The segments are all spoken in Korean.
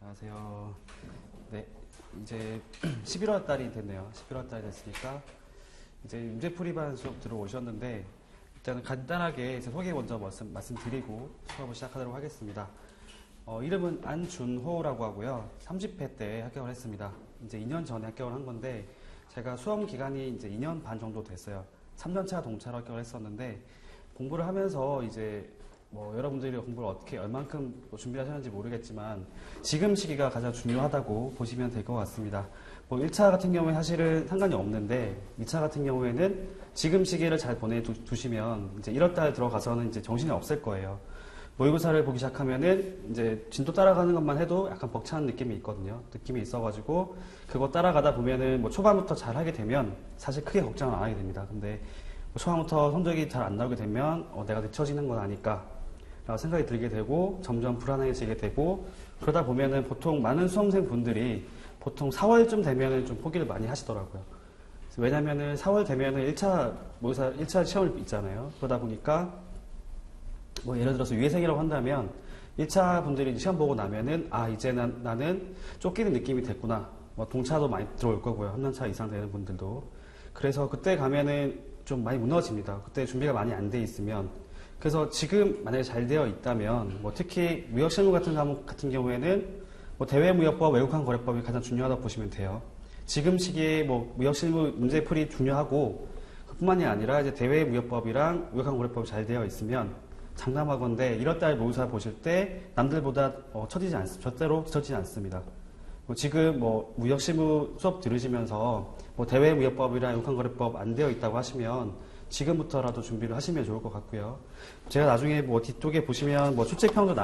안녕하세요. 네, 이제 11월 달이 됐네요. 11월 달이 됐으니까 이제 문제풀이반 수업 들어오셨는데 일단은 간단하게 제 소개 먼저 말씀드리고 수업을 시작하도록 하겠습니다. 이름은 안준호라고 하고요. 30회 때 합격을 했습니다. 이제 2년 전에 합격을 한 건데 제가 수험 기간이 이제 2년 반 정도 됐어요. 3년차 동차로 합격을 했었는데 공부를 하면서 이제 여러분들이 공부를 어떻게 얼만큼 준비하셨는지 모르겠지만 지금 시기가 가장 중요하다고 보시면 될 것 같습니다. 1차 같은 경우에 사실은 상관이 없는데 2차 같은 경우에는 지금 시기를 잘 보내두시면 이제 1월달 들어가서는 이제 정신이 없을 거예요. 모의고사를 보기 시작하면은 이제 진도 따라가는 것만 해도 약간 벅찬 느낌이 있거든요. 느낌이 있어가지고 그거 따라가다 보면은 초반부터 잘 하게 되면 사실 크게 걱정은 안 하게 됩니다. 근데 초반부터 성적이 잘 안 나오게 되면 내가 늦춰지는 건 아닐까 라고 생각이 들게 되고 점점 불안해지게 되고 그러다 보면은 보통 많은 수험생 분들이 보통 4월쯤 되면은 좀 포기를 많이 하시더라고요. 왜냐면은 4월 되면은 1차 모의사 1차 시험을 있잖아요. 그러다 보니까 예를 들어서 유예생이라고 한다면 1차 분들이 시험 보고 나면은 이제 나는 쫓기는 느낌이 됐구나. 동차도 많이 들어올 거고요. 3년차 이상 되는 분들도. 그래서 그때 가면은 좀 많이 무너집니다. 그때 준비가 많이 안 돼 있으면. 그래서 지금 만약에 잘 되어 있다면 특히 무역실무 같은 과목 같은 경우에는 대외무역법, 외국환 거래법이 가장 중요하다고 보시면 돼요. 지금 시기에 무역실무 문제풀이 중요하고 그뿐만이 아니라 이제 대외무역법이랑 외국환 거래법이 잘 되어 있으면 장담하건대 1월달 모의고사 보실 때 남들보다 절대로 뒤처지지 않습니다. 지금 무역실무 수업 들으시면서 대외무역법이랑 외국환거래법 안 되어 있다고 하시면 지금부터라도 준비를 하시면 좋을 것 같고요. 제가 나중에 뒤쪽에 보시면 출제평도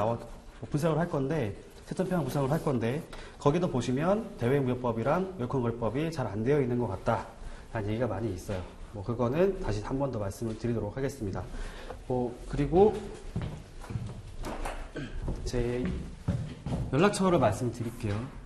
분석을 할 건데 채점평 분석을 할 건데 거기도 보시면 대외무역법이랑 외국환거래법이 잘 안 되어 있는 것 같다 라는 얘기가 많이 있어요. 그거는 다시 한 번 더 말씀을 드리도록 하겠습니다. 그리고 제 연락처를 말씀드릴게요.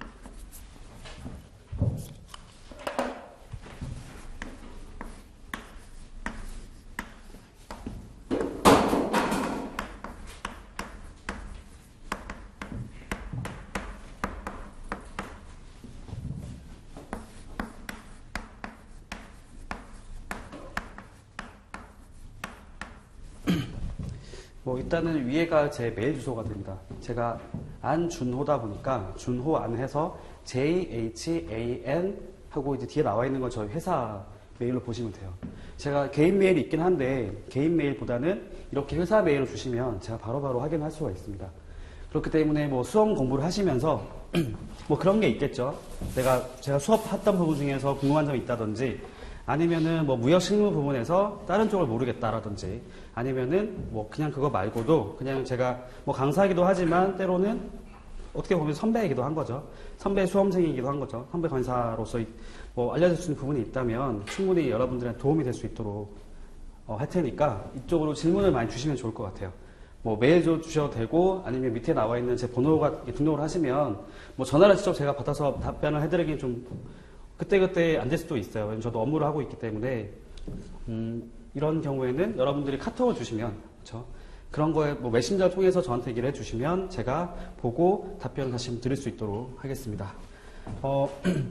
일단은 위에가 제 메일 주소가 됩니다. 제가 안준호다 보니까 준호 안 해서 JHAN 하고 이제 뒤에 나와 있는 건 저희 회사 메일로 보시면 돼요. 제가 개인 메일이 있긴 한데 개인 메일보다는 이렇게 회사 메일을 주시면 제가 바로바로 확인할 수가 있습니다. 그렇기 때문에 수험 공부를 하시면서 그런 게 있겠죠. 제가 수업했던 부분 중에서 궁금한 점이 있다든지 아니면은 무역 실무 부분에서 다른 쪽을 모르겠다라든지 아니면은 그냥 그거 말고도 그냥 제가 강사이기도 하지만 때로는 어떻게 보면 선배이기도 한 거죠. 선배 수험생이기도 한 거죠. 선배 강사로서 알려줄 수 있는 부분이 있다면 충분히 여러분들한테 도움이 될 수 있도록 할 테니까 이쪽으로 질문을 많이 주시면 좋을 것 같아요. 메일 주셔도 되고 아니면 밑에 나와 있는 제 번호가 등록을 하시면 전화를 직접 제가 받아서 답변을 해드리긴 좀 그때그때 안 될 수도 있어요. 왜냐면 저도 업무를 하고 있기 때문에 이런 경우에는 여러분들이 카톡을 주시면 그렇죠? 그런 거에 메신저 통해서 저한테 얘기를 해주시면 제가 보고 답변을 다시 드릴 수 있도록 하겠습니다.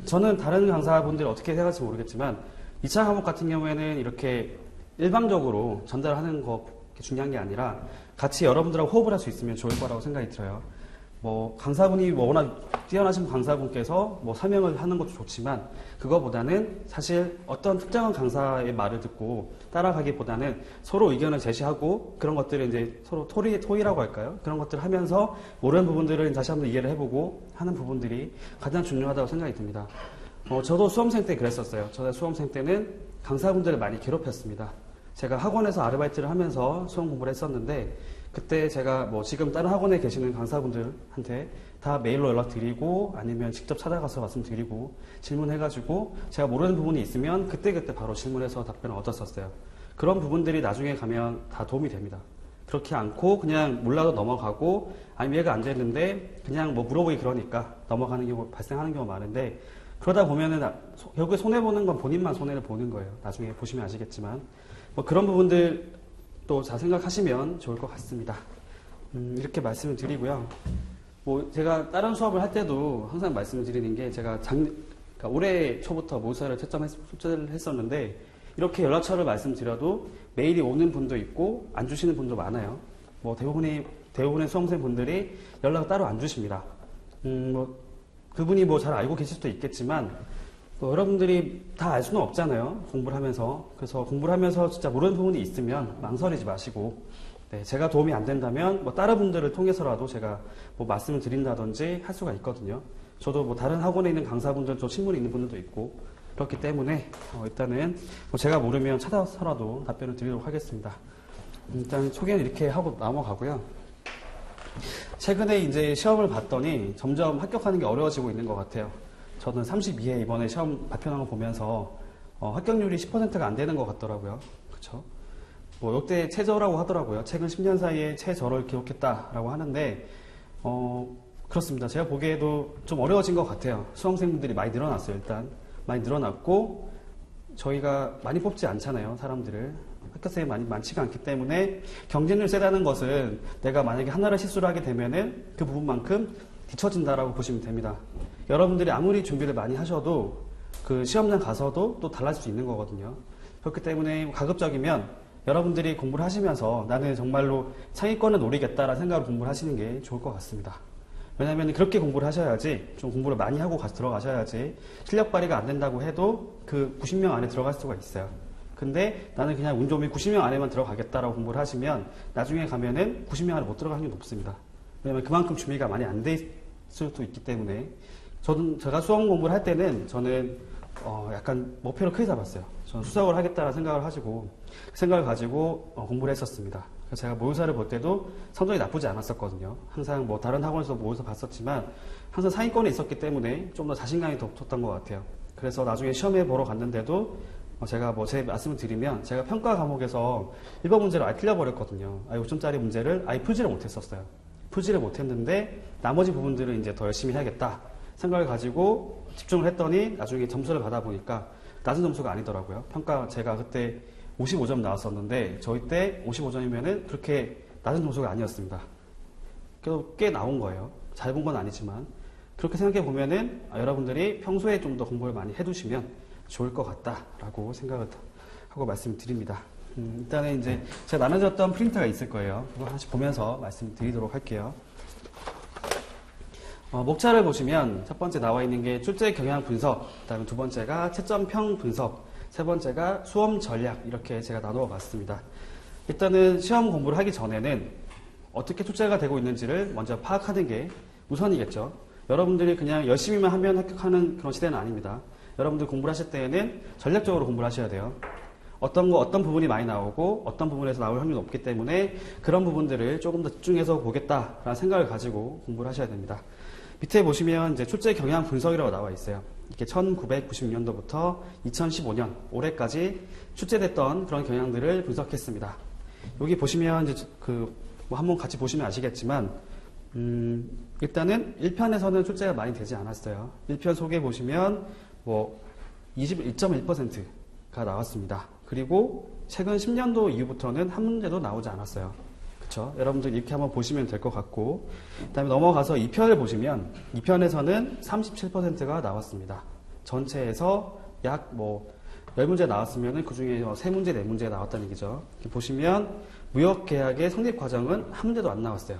저는 다른 강사분들이 어떻게 생각할지 모르겠지만 2차 과목 같은 경우에는 이렇게 일방적으로 전달하는 거 중요한 게 아니라 같이 여러분들하고 호흡을 할 수 있으면 좋을 거라고 생각이 들어요. 강사분이 워낙 뛰어나신 강사분께서 설명을 하는 것도 좋지만 그거보다는 사실 어떤 특정한 강사의 말을 듣고 따라가기보다는 서로 의견을 제시하고 그런 것들을 이제 서로 토의라고 할까요? 그런 것들을 하면서 모르는 부분들을 다시 한번 이해를 해보고 하는 부분들이 가장 중요하다고 생각이 듭니다. 저도 수험생 때 그랬었어요. 저도 수험생 때는 강사분들을 많이 괴롭혔습니다. 제가 학원에서 아르바이트를 하면서 수험 공부를 했었는데 그때 제가 지금 다른 학원에 계시는 강사분들한테 다 메일로 연락드리고 아니면 직접 찾아가서 말씀드리고 질문해가지고 제가 모르는 부분이 있으면 그때그때 바로 질문해서 답변을 얻었었어요. 그런 부분들이 나중에 가면 다 도움이 됩니다. 그렇지 않고 그냥 몰라도 넘어가고 아니면 얘가 안 됐는데 그냥 물어보기 그러니까 넘어가는 경우 발생하는 경우가 많은데 그러다 보면은 결국에 손해보는 건 본인만 손해를 보는 거예요. 나중에 보시면 아시겠지만 그런 부분들 또 잘 생각하시면 좋을 것 같습니다. 이렇게 말씀을 드리고요. 뭐 제가 다른 수업을 할 때도 항상 말씀을 드리는 게 제가 그러니까 올해 초부터 모의사를 출제를 했었는데 이렇게 연락처를 말씀드려도 메일이 오는 분도 있고 안 주시는 분도 많아요. 뭐 대부분의 수험생 분들이 연락을 따로 안 주십니다. 뭐 그분이 뭐 잘 알고 계실 수도 있겠지만 또 여러분들이 다 알 수는 없잖아요. 공부를 하면서. 그래서 공부를 하면서 진짜 모르는 부분이 있으면 망설이지 마시고 네, 제가 도움이 안 된다면 뭐 다른 분들을 통해서라도 제가 뭐 말씀을 드린다든지 할 수가 있거든요. 저도 뭐 다른 학원에 있는 강사분들, 저 친분이 있는 분들도 있고 그렇기 때문에 일단은 뭐 제가 모르면 찾아서라도 답변을 드리도록 하겠습니다. 일단 소개는 이렇게 하고 넘어가고요. 최근에 이제 시험을 봤더니 점점 합격하는 게 어려워지고 있는 것 같아요. 저는 32회 이번에 시험 발표한 거 보면서 합격률이 10%가 안 되는 것 같더라고요. 그쵸? 뭐 역대 최저라고 하더라고요. 최근 10년 사이에 최저를 기록했다라고 하는데 그렇습니다. 제가 보기에도 좀 어려워진 것 같아요. 수험생분들이 많이 늘어났어요. 일단 많이 늘어났고 저희가 많이 뽑지 않잖아요. 사람들을. 합격생이 많지가 않기 때문에 경쟁률이 세다는 것은 내가 만약에 하나를 실수를 하게 되면은 그 부분만큼 뒤처진다라고 보시면 됩니다. 여러분들이 아무리 준비를 많이 하셔도 그 시험장 가서도 또 달라질 수 있는 거거든요. 그렇기 때문에 가급적이면 여러분들이 공부를 하시면서 나는 정말로 상위권을 노리겠다라는 생각으로 공부를 하시는 게 좋을 것 같습니다. 왜냐하면 그렇게 공부를 하셔야지, 좀 공부를 많이 하고 들어가셔야지 실력 발휘가 안 된다고 해도 그 90명 안에 들어갈 수가 있어요. 근데 나는 그냥 운 좋으면 90명 안에만 들어가겠다라고 공부를 하시면 나중에 가면은 90명 안에 못 들어가는 게 높습니다. 왜냐하면 그만큼 준비가 많이 안 돼 있을 수도 있기 때문에 제가 수험 공부를 할 때는 저는 약간 목표를 크게 잡았어요. 저는 수석을 하겠다는 생각을 가지고 공부를 했었습니다. 그래서 제가 모의사를 볼 때도 성적이 나쁘지 않았었거든요. 항상 뭐 다른 학원에서 모의사 봤었지만 항상 상위권에 있었기 때문에 좀 더 자신감이 더 붙었던 것 같아요. 그래서 나중에 시험에 보러 갔는데도 제가 제 말씀을 드리면 제가 평가 과목에서 1번 문제를 아예 틀려버렸거든요. 5점짜리 문제를 아예 풀지를 못했었어요. 풀지를 못했는데 나머지 부분들은 이제 더 열심히 해야겠다 생각을 가지고 집중을 했더니 나중에 점수를 받아보니까 낮은 점수가 아니더라고요. 평가 제가 그때 55점 나왔었는데 저희 때 55점이면은 그렇게 낮은 점수가 아니었습니다. 그래서 꽤 나온 거예요. 잘 본 건 아니지만 그렇게 생각해 보면은 여러분들이 평소에 좀 더 공부를 많이 해두시면 좋을 것 같다라고 생각을 하고 말씀드립니다. 일단은 이제 제가 나눠줬던 프린터가 있을 거예요. 그거 하나씩 보면서 말씀드리도록 할게요. 목차를 보시면 첫 번째 나와 있는 게 출제 경향 분석, 그다음에 두 번째가 채점평 분석, 세 번째가 수험 전략 이렇게 제가 나누어 봤습니다. 일단은 시험 공부를 하기 전에는 어떻게 출제가 되고 있는지를 먼저 파악하는 게 우선이겠죠. 여러분들이 그냥 열심히만 하면 합격하는 그런 시대는 아닙니다. 여러분들 공부를 하실 때에는 전략적으로 공부를 하셔야 돼요. 어떤 부분이 많이 나오고 어떤 부분에서 나올 확률이 높기 때문에 그런 부분들을 조금 더 집중해서 보겠다라는 생각을 가지고 공부를 하셔야 됩니다. 밑에 보시면 이제 출제 경향 분석이라고 나와 있어요. 이렇게 1996년도부터 2015년 올해까지 출제됐던 그런 경향들을 분석했습니다. 여기 보시면 이제 한번 같이 보시면 아시겠지만 일단은 1편에서는 출제가 많이 되지 않았어요. 1편 소개 보시면 21.1%가 나왔습니다. 그리고 최근 10년도 이후부터는 한 문제도 나오지 않았어요. 그쵸? 여러분들 이렇게 한번 보시면 될 것 같고, 그 다음에 넘어가서 2편을 보시면 2편에서는 37%가 나왔습니다. 전체에서 약 10문제 나왔으면 그 중에 3문제, 4문제가 나왔다는 얘기죠. 이렇게 보시면 무역계약의 성립 과정은 한 문제도 안 나왔어요.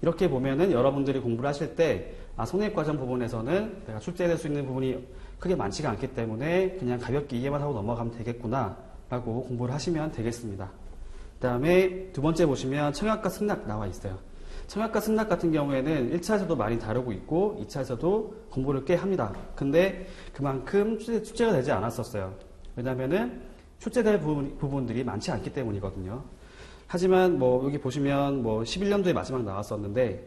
이렇게 보면은 여러분들이 공부를 하실 때 성립 과정 부분에서는 내가 출제될 수 있는 부분이 크게 많지가 않기 때문에 그냥 가볍게 이해만 하고 넘어가면 되겠구나 라고 공부를 하시면 되겠습니다. 그 다음에 두 번째 보시면 청약과 승낙 나와 있어요. 청약과 승낙 같은 경우에는 1차에서도 많이 다루고 있고 2차에서도 공부를 꽤 합니다. 근데 그만큼 출제가 되지 않았었어요. 왜냐면은 출제될 부분들이 많지 않기 때문이거든요. 하지만 여기 보시면 11년도에 마지막 나왔었는데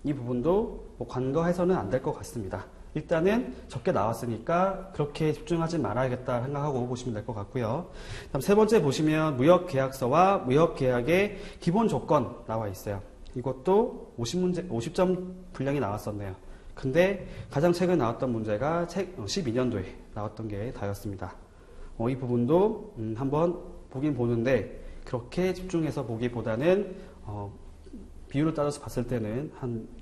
이 부분도 간과해서는 안 될 것 같습니다. 일단은 적게 나왔으니까 그렇게 집중하지 말아야겠다 생각하고 보시면 될 것 같고요. 다음 세 번째 보시면 무역계약서와 무역계약의 기본 조건 나와 있어요. 이것도 50점 분량이 나왔었네요. 근데 가장 최근 나왔던 문제가 12년도에 나왔던 게 다였습니다. 이 부분도 한번 보긴 보는데 그렇게 집중해서 보기보다는 비율을 따져서 봤을 때는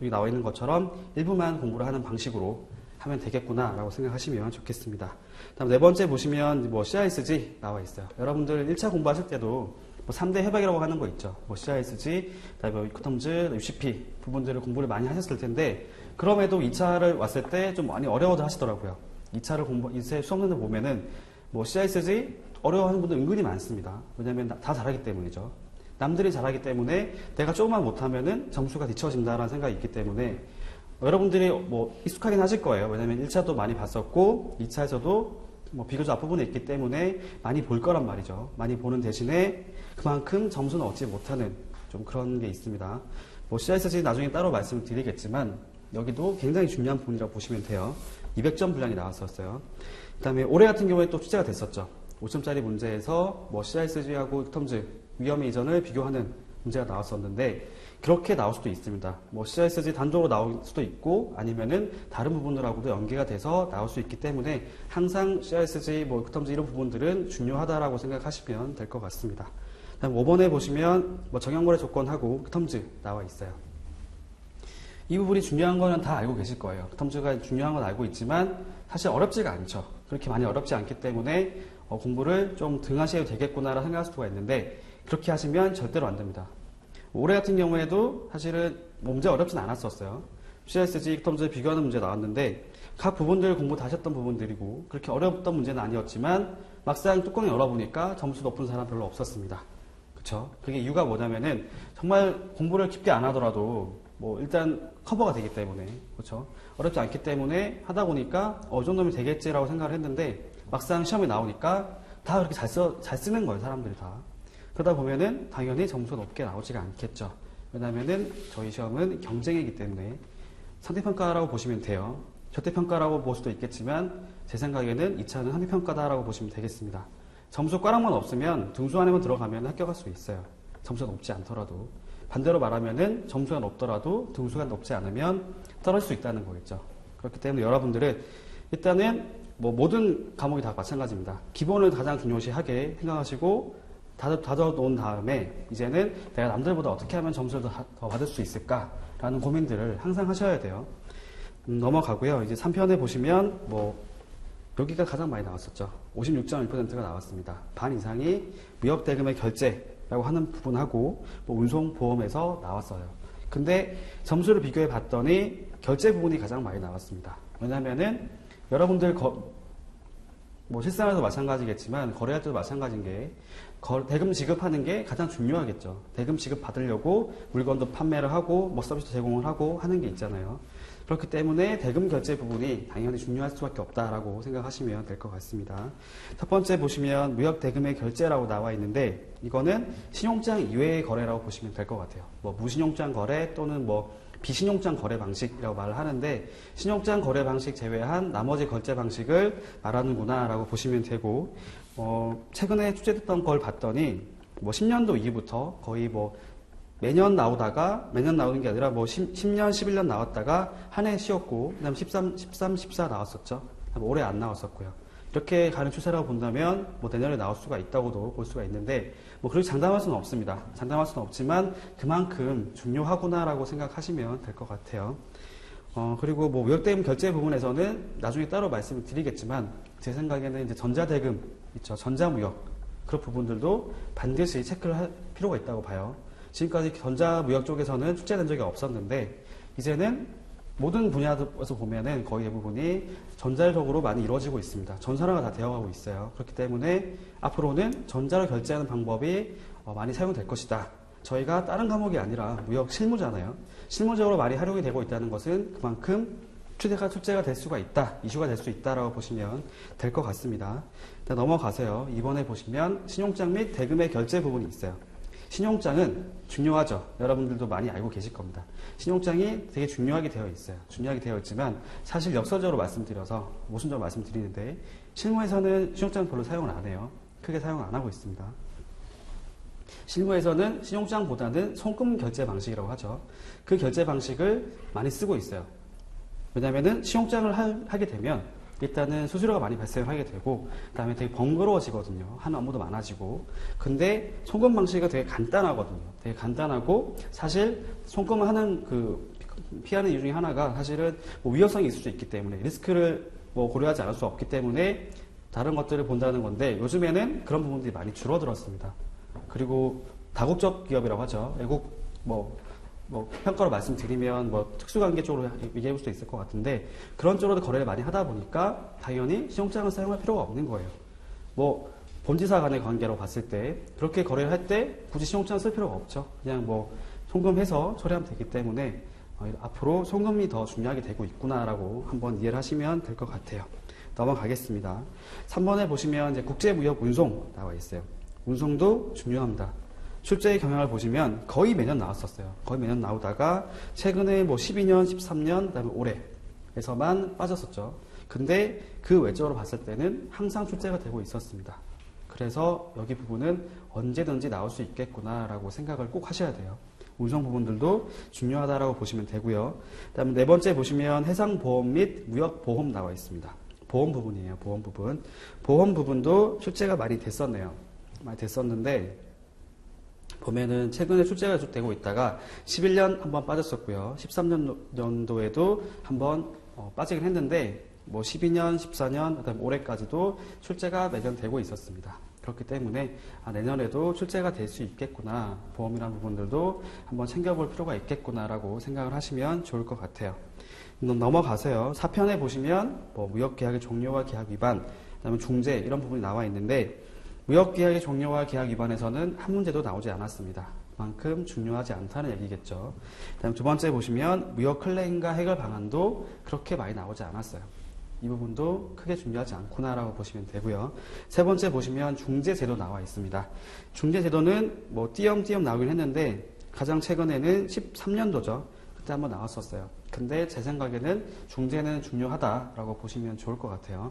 여기 나와 있는 것처럼 일부만 공부를 하는 방식으로 하면 되겠구나라고 생각하시면 좋겠습니다. 다음 네 번째 보시면 CISG 나와 있어요. 여러분들 1차 공부하실 때도 3대 협약이라고 하는 거 있죠. CISG, 그다음에 이코텀즈, UCP 부분들을 공부를 많이 하셨을 텐데 그럼에도 2차를 왔을 때 좀 많이 어려워들 하시더라고요. 2차 수험생들 보면은 CISG 어려워하는 분들 은근히 많습니다. 왜냐면 다 잘하기 때문이죠. 남들이 잘하기 때문에 내가 조금만 못하면은 점수가 뒤처진다라는 생각이 있기 때문에 여러분들이 익숙하긴 하실 거예요. 왜냐면 1차도 많이 봤었고 2차에서도 비교적 앞부분에 있기 때문에 많이 볼 거란 말이죠. 많이 보는 대신에 그만큼 점수는 얻지 못하는 좀 그런 게 있습니다. CISG 나중에 따로 말씀을 드리겠지만 여기도 굉장히 중요한 부분이라고 보시면 돼요. 200점 분량이 나왔었어요. 그 다음에 올해 같은 경우에 또 출제가 됐었죠. 5점짜리 문제에서 CISG하고 이코텀즈 위험 이전을 비교하는 문제가 나왔었는데 그렇게 나올 수도 있습니다. CISG 단독으로 나올 수도 있고 아니면은 다른 부분들하고도 연계가 돼서 나올 수 있기 때문에 항상 CISG, 이코텀즈 이런 부분들은 중요하다라고 생각하시면 될 것 같습니다. 다음 5번에 보시면 정형거래 조건하고 이코텀즈 나와 있어요. 이 부분이 중요한 거는 다 알고 계실 거예요. 이코텀즈가 중요한 건 알고 있지만 사실 어렵지가 않죠. 그렇게 많이 어렵지 않기 때문에 공부를 좀 등하셔도 되겠구나라 생각할 수가 있는데 그렇게 하시면 절대로 안 됩니다. 올해 같은 경우에도 사실은 문제 어렵진 않았었어요. CISG, 이코텀즈 비교하는 문제 나왔는데 각 부분들 공부 다 하셨던 부분들이고 그렇게 어려웠던 문제는 아니었지만 막상 뚜껑을 열어보니까 점수 높은 사람 별로 없었습니다. 그쵸? 그게 이유가 뭐냐면은 정말 공부를 깊게 안 하더라도 일단 커버가 되기 때문에 그렇죠? 어렵지 않기 때문에 하다 보니까 이 정도면 되겠지라고 생각을 했는데 막상 시험에 나오니까 다 그렇게 잘 쓰는 거예요. 사람들이 다. 그러다 보면은 당연히 점수가 높게 나오지가 않겠죠. 왜냐면은 저희 시험은 경쟁이기 때문에 상대평가라고 보시면 돼요. 절대평가라고 볼 수도 있겠지만 제 생각에는 2차는 상대평가다라고 보시면 되겠습니다. 점수 꽈락만 없으면 등수 안에만 들어가면 합격할 수 있어요. 점수가 높지 않더라도. 반대로 말하면은 점수가 높더라도 등수가 높지 않으면 떨어질 수 있다는 거겠죠. 그렇기 때문에 여러분들은 일단은 모든 과목이 다 마찬가지입니다. 기본을 가장 중요시하게 생각하시고 다져놓은 다음에 이제는 내가 남들보다 어떻게 하면 점수를 더 받을 수 있을까라는 고민들을 항상 하셔야 돼요. 넘어가고요. 이제 3편에 보시면 여기가 가장 많이 나왔었죠. 56.1%가 나왔습니다. 반 이상이 무역대금의 결제라고 하는 부분하고 운송보험에서 나왔어요. 근데 점수를 비교해 봤더니 결제 부분이 가장 많이 나왔습니다. 왜냐면은 여러분들 실생활에도 마찬가지겠지만 거래할 때도 마찬가지인 게 대금 지급하는 게 가장 중요하겠죠. 대금 지급 받으려고 물건도 판매를 하고 서비스 제공을 하고 하는 게 있잖아요. 그렇기 때문에 대금 결제 부분이 당연히 중요할 수밖에 없다라고 생각하시면 될 것 같습니다. 첫 번째 보시면 무역 대금의 결제라고 나와 있는데 이거는 신용장 이외의 거래라고 보시면 될 것 같아요. 무신용장 거래 또는 비신용장 거래 방식이라고 말을 하는데 신용장 거래 방식 제외한 나머지 결제 방식을 말하는구나 라고 보시면 되고 최근에 출제됐던 걸 봤더니 10년도 이후부터 거의 매년 나오는 게 아니라 10년, 11년 나왔다가 한 해 쉬었고 그다음 13, 14 나왔었죠. 올해 안 나왔었고요. 이렇게 가는 추세라고 본다면 내년에 나올 수가 있다고도 볼 수가 있는데 그렇게 장담할 수는 없습니다. 장담할 수는 없지만 그만큼 중요하구나라고 생각하시면 될 것 같아요. 그리고 무역대금 결제 부분에서는 나중에 따로 말씀을 드리겠지만 제 생각에는 이제 전자대금 있죠. 전자무역 그런 부분들도 반드시 체크를 할 필요가 있다고 봐요. 지금까지 전자무역 쪽에서는 출제된 적이 없었는데 이제는 모든 분야에서 보면은 거의 대부분이 전자적으로 많이 이루어지고 있습니다. 전산화가 다 되어가고 있어요. 그렇기 때문에 앞으로는 전자로 결제하는 방법이 많이 사용될 것이다. 저희가 다른 과목이 아니라 무역 실무잖아요. 실무적으로 많이 활용이 되고 있다는 것은 그만큼 출제가 될 수가 있다. 이슈가 될 수 있다라고 보시면 될 것 같습니다. 일단 넘어가세요. 이번에 보시면 신용장 및 대금의 결제 부분이 있어요. 신용장은 중요하죠. 여러분들도 많이 알고 계실 겁니다. 신용장이 되게 중요하게 되어 있어요. 중요하게 되어 있지만 사실 역설적으로 말씀드려서 모순적으로 말씀드리는데 실무에서는 신용장 별로 사용을 안 해요. 크게 사용을 안 하고 있습니다. 실무에서는 신용장보다는 송금 결제 방식이라고 하죠. 그 결제 방식을 많이 쓰고 있어요. 왜냐하면 신용장을 하게 되면 일단은 수수료가 많이 발생하게 되고, 그 다음에 되게 번거로워지거든요. 하는 업무도 많아지고. 근데 송금 방식이 되게 간단하거든요. 되게 간단하고, 사실 송금을 하는 피하는 이유 중에 하나가 사실은 뭐 위험성이 있을 수 있기 때문에, 리스크를 뭐 고려하지 않을 수 없기 때문에 다른 것들을 본다는 건데, 요즘에는 그런 부분들이 많이 줄어들었습니다. 그리고 다국적 기업이라고 하죠. 외국 평가로 말씀드리면 특수관계 쪽으로 얘기해 볼 수도 있을 것 같은데, 그런 쪽으로 거래를 많이 하다 보니까 당연히 신용장을 사용할 필요가 없는 거예요. 본지사 간의 관계로 봤을 때 그렇게 거래를 할 때 굳이 신용장을 쓸 필요가 없죠. 그냥 송금해서 처리하면 되기 때문에 앞으로 송금이 더 중요하게 되고 있구나라고 한번 이해를 하시면 될 것 같아요. 넘어가겠습니다. 3번에 보시면 이제 국제무역 운송 나와 있어요. 운송도 중요합니다. 출제의 경향을 보시면 거의 매년 나왔었어요. 거의 매년 나오다가 최근에 12년, 13년, 그다음에 올해에서만 빠졌었죠. 근데 그 외적으로 봤을 때는 항상 출제가 되고 있었습니다. 그래서 여기 부분은 언제든지 나올 수 있겠구나라고 생각을 꼭 하셔야 돼요. 운송 부분들도 중요하다라고 보시면 되고요. 그다음에 네 번째 보시면 해상보험 및 무역보험 나와 있습니다. 보험 부분이에요. 보험 부분. 보험 부분도 출제가 많이 됐었네요. 많이 됐었는데 보면은 최근에 출제가 되고 있다가 11년 한번 빠졌었고요. 13년도에도 한번 빠지긴 했는데 12년, 14년, 그다음 올해까지도 출제가 매년 되고 있었습니다. 그렇기 때문에 내년에도 출제가 될 수 있겠구나, 보험이라는 부분들도 한번 챙겨볼 필요가 있겠구나라고 생각을 하시면 좋을 것 같아요. 넘어가세요. 4편에 보시면 무역계약의 종료와 계약 위반, 그다음에 중재 이런 부분이 나와 있는데, 무역계약의 종료와 계약 위반에서는 한 문제도 나오지 않았습니다. 그만큼 중요하지 않다는 얘기겠죠. 그다음 두 번째 보시면 무역 클레임과 해결 방안도 그렇게 많이 나오지 않았어요. 이 부분도 크게 중요하지 않구나라고 보시면 되고요. 세 번째 보시면 중재제도 나와 있습니다. 중재제도는 띄엄띄엄 나오긴 했는데 가장 최근에는 13년도죠. 그때 한번 나왔었어요. 근데 제 생각에는 중재는 중요하다라고 보시면 좋을 것 같아요.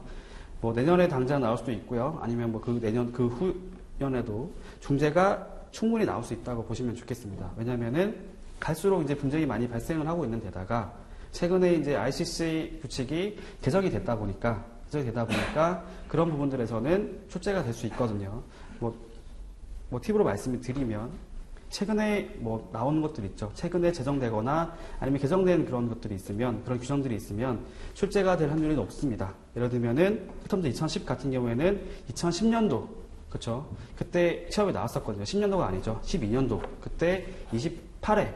내년에 당장 나올 수도 있고요. 아니면 내년 그 후년에도 중재가 충분히 나올 수 있다고 보시면 좋겠습니다. 왜냐면은 갈수록 이제 분쟁이 많이 발생을 하고 있는 데다가 최근에 이제 ICC 규칙이 개정이 되다 보니까 그런 부분들에서는 출제가 될 수 있거든요. 팁으로 말씀을 드리면 최근에 나오는 것들 있죠. 최근에 제정되거나 아니면 개정된 그런 것들이 있으면, 그런 규정들이 있으면 출제가 될 확률이 높습니다. 예를 들면은 퓨텀즈 2010 같은 경우에는 2010년도, 그쵸? 그때 시험에 나왔었거든요. 10년도가 아니죠. 12년도. 그때 28회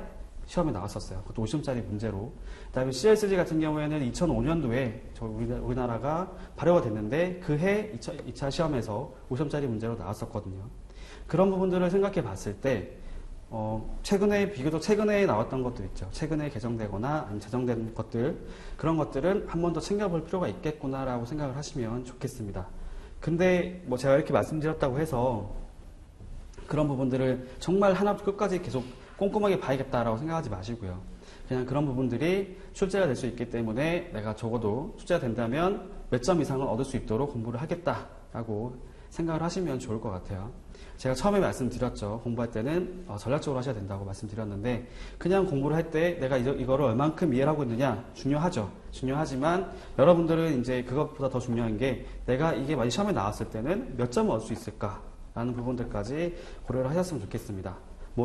시험에 나왔었어요. 그것도 50점짜리 문제로. 그 다음에 CSG 같은 경우에는 2005년도에 우리나라가 발효가 됐는데 그 해 2차 시험에서 50점짜리 문제로 나왔었거든요. 그런 부분들을 생각해 봤을 때 비교적 최근에 나왔던 것들 있죠. 최근에 개정되거나 아니면 제정된 것들, 그런 것들은 한 번 더 챙겨볼 필요가 있겠구나라고 생각을 하시면 좋겠습니다. 근데 제가 이렇게 말씀드렸다고 해서 그런 부분들을 정말 하나부터 끝까지 계속 꼼꼼하게 봐야겠다라고 생각하지 마시고요. 그냥 그런 부분들이 출제가 될 수 있기 때문에 내가 적어도 출제가 된다면 몇 점 이상을 얻을 수 있도록 공부를 하겠다라고 생각을 하시면 좋을 것 같아요. 제가 처음에 말씀드렸죠. 공부할 때는 전략적으로 하셔야 된다고 말씀드렸는데, 그냥 공부를 할 때 내가 이거를 얼만큼 이해를 하고 있느냐 중요하죠. 중요하지만 여러분들은 이제 그것보다 더 중요한 게 내가 이게 만약 시험에 나왔을 때는 몇 점을 얻을 수 있을까라는 부분들까지 고려를 하셨으면 좋겠습니다.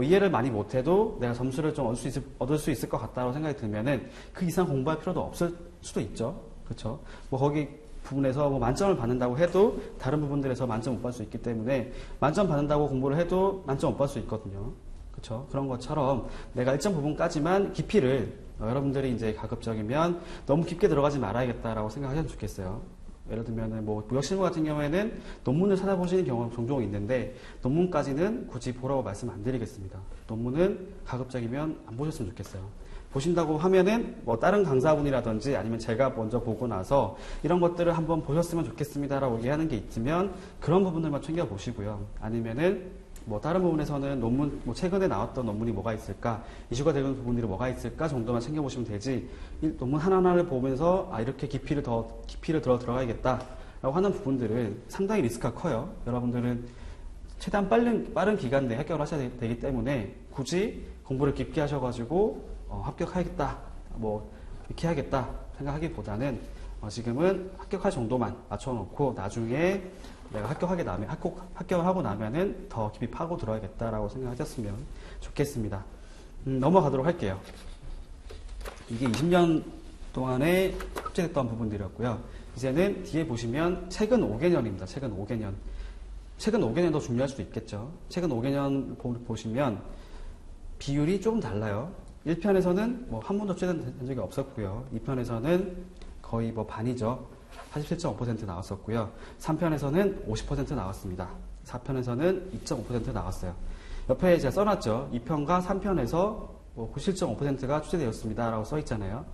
이해를 많이 못해도 내가 점수를 좀 얻을 수 있을 것 같다고 생각이 들면은 그 이상 공부할 필요도 없을 수도 있죠. 그렇죠? 거기 부분에서 만점을 받는다고 해도 다른 부분들에서 만점 못 받을 수 있기 때문에 만점 받는다고 공부를 해도 만점 못 받을 수 있거든요. 그렇죠? 그런 것처럼 내가 일정 부분까지만 깊이를 여러분들이 이제 가급적이면 너무 깊게 들어가지 말아야겠다라고 생각하시면 좋겠어요. 예를 들면은 무역실무 같은 경우에는 논문을 찾아보시는 경우가 종종 있는데 논문까지는 굳이 보라고 말씀 안 드리겠습니다. 논문은 가급적이면 안 보셨으면 좋겠어요. 보신다고 하면은 다른 강사분이라든지 아니면 제가 먼저 보고 나서 이런 것들을 한번 보셨으면 좋겠습니다라고 얘기하는 게 있으면 그런 부분들만 챙겨 보시고요. 아니면은 다른 부분에서는 논문, 최근에 나왔던 논문이 뭐가 있을까, 이슈가 되는 부분들이 뭐가 있을까 정도만 챙겨 보시면 되지, 이 논문 하나하나를 보면서 이렇게 깊이를 들어가야겠다라고 하는 부분들은 상당히 리스크가 커요. 여러분들은 최대한 빠른 기간 내에 합격을 하셔야 되기 때문에 굳이 공부를 깊게 하셔가지고 합격하겠다, 이렇게 해야겠다 생각하기보다는 지금은 합격할 정도만 맞춰놓고 나중에 내가 합격을 하고 나면은 더 깊이 파고 들어야겠다라고 생각하셨으면 좋겠습니다. 넘어가도록 할게요. 이게 20년 동안에 삭제됐던 부분들이었고요. 이제는 뒤에 보시면 최근 5개년입니다. 최근 5개년. 최근 5개년 더 중요할 수도 있겠죠. 최근 5개년 보시면 비율이 조금 달라요. 1편에서는 뭐 한 번도 삭제된 적이 없었고요. 2편에서는 거의 뭐 반이죠. 87.5% 나왔었고요. 3편에서는 50% 나왔습니다. 4편에서는 2.5% 나왔어요. 옆에 제가 써놨죠. 2편과 3편에서 뭐 97.5%가 출제되었습니다. 라고 써있잖아요.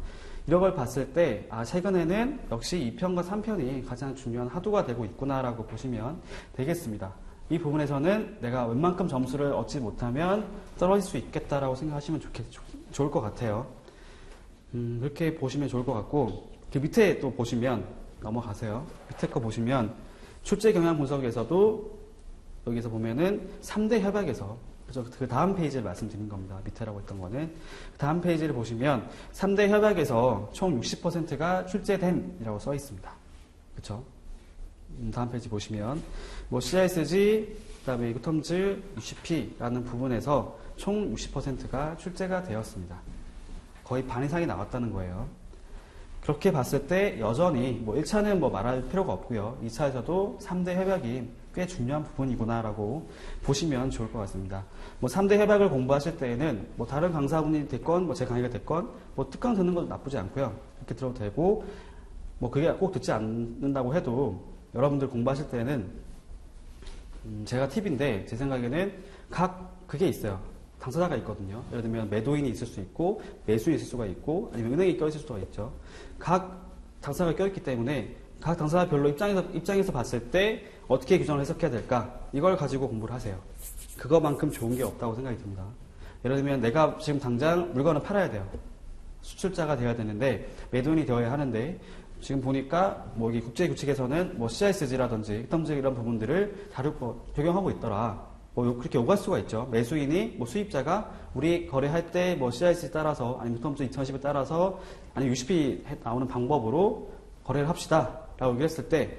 이런 걸 봤을 때, 최근에는 역시 2편과 3편이 가장 중요한 하도가 되고 있구나라고 보시면 되겠습니다. 이 부분에서는 내가 웬만큼 점수를 얻지 못하면 떨어질 수 있겠다라고 생각하시면 좋을 것 같아요. 그렇게 보시면 좋을 것 같고, 그 밑에 또 보시면, 넘어가세요. 밑에 거 보시면, 출제 경향 분석에서도 여기서 보면은 3대 협약에서, 그 다음 페이지를 말씀드린 겁니다. 밑에라고 했던 거는. 다음 페이지를 보시면 3대 협약에서 총 60%가 출제됨이라고 써 있습니다. 그쵸? 다음 페이지 보시면 뭐 CISG, 그다음에 이그텀즈, UCP라는 부분에서 총 60%가 출제가 되었습니다. 거의 반 이상이 나왔다는 거예요. 그렇게 봤을 때 여전히 뭐 1차는 뭐 말할 필요가 없고요. 2차에서도 3대 협약이 꽤 중요한 부분이구나라고 보시면 좋을 것 같습니다. 뭐 3대 협약을 공부하실 때에는 뭐 다른 강사분이 됐건 뭐 제 강의가 됐건 뭐 특강 듣는 것도 나쁘지 않고요. 이렇게 들어도 되고 뭐 그게 꼭 듣지 않는다고 해도 여러분들 공부하실 때는 제가 팁인데 제 생각에는 그게 있어요. 당사자가 있거든요. 예를 들면 매도인이 있을 수 있고 매수인이 있을 수가 있고 아니면 은행이 껴있을 수가 있죠. 각 당사자가 껴있기 때문에 각 당사자별로 입장에서 봤을 때 어떻게 규정을 해석해야 될까? 이걸 가지고 공부를 하세요. 그거만큼 좋은 게 없다고 생각이 듭니다. 예를 들면 내가 지금 당장 물건을 팔아야 돼요. 수출자가 되어야 되는데 매도인이 되어야 하는데 지금 보니까 뭐 이 국제규칙에서는 뭐 CISG라든지 이그텀즈 이런 부분들을 적용하고 있더라. 뭐 그렇게 오갈 수가 있죠. 매수인이 뭐 수입자가 우리 거래할 때 뭐 CISG 따라서 아니면 이그텀즈 2010에 따라서 아니면 UCP 나오는 방법으로 거래를 합시다. 라고 얘기했을 때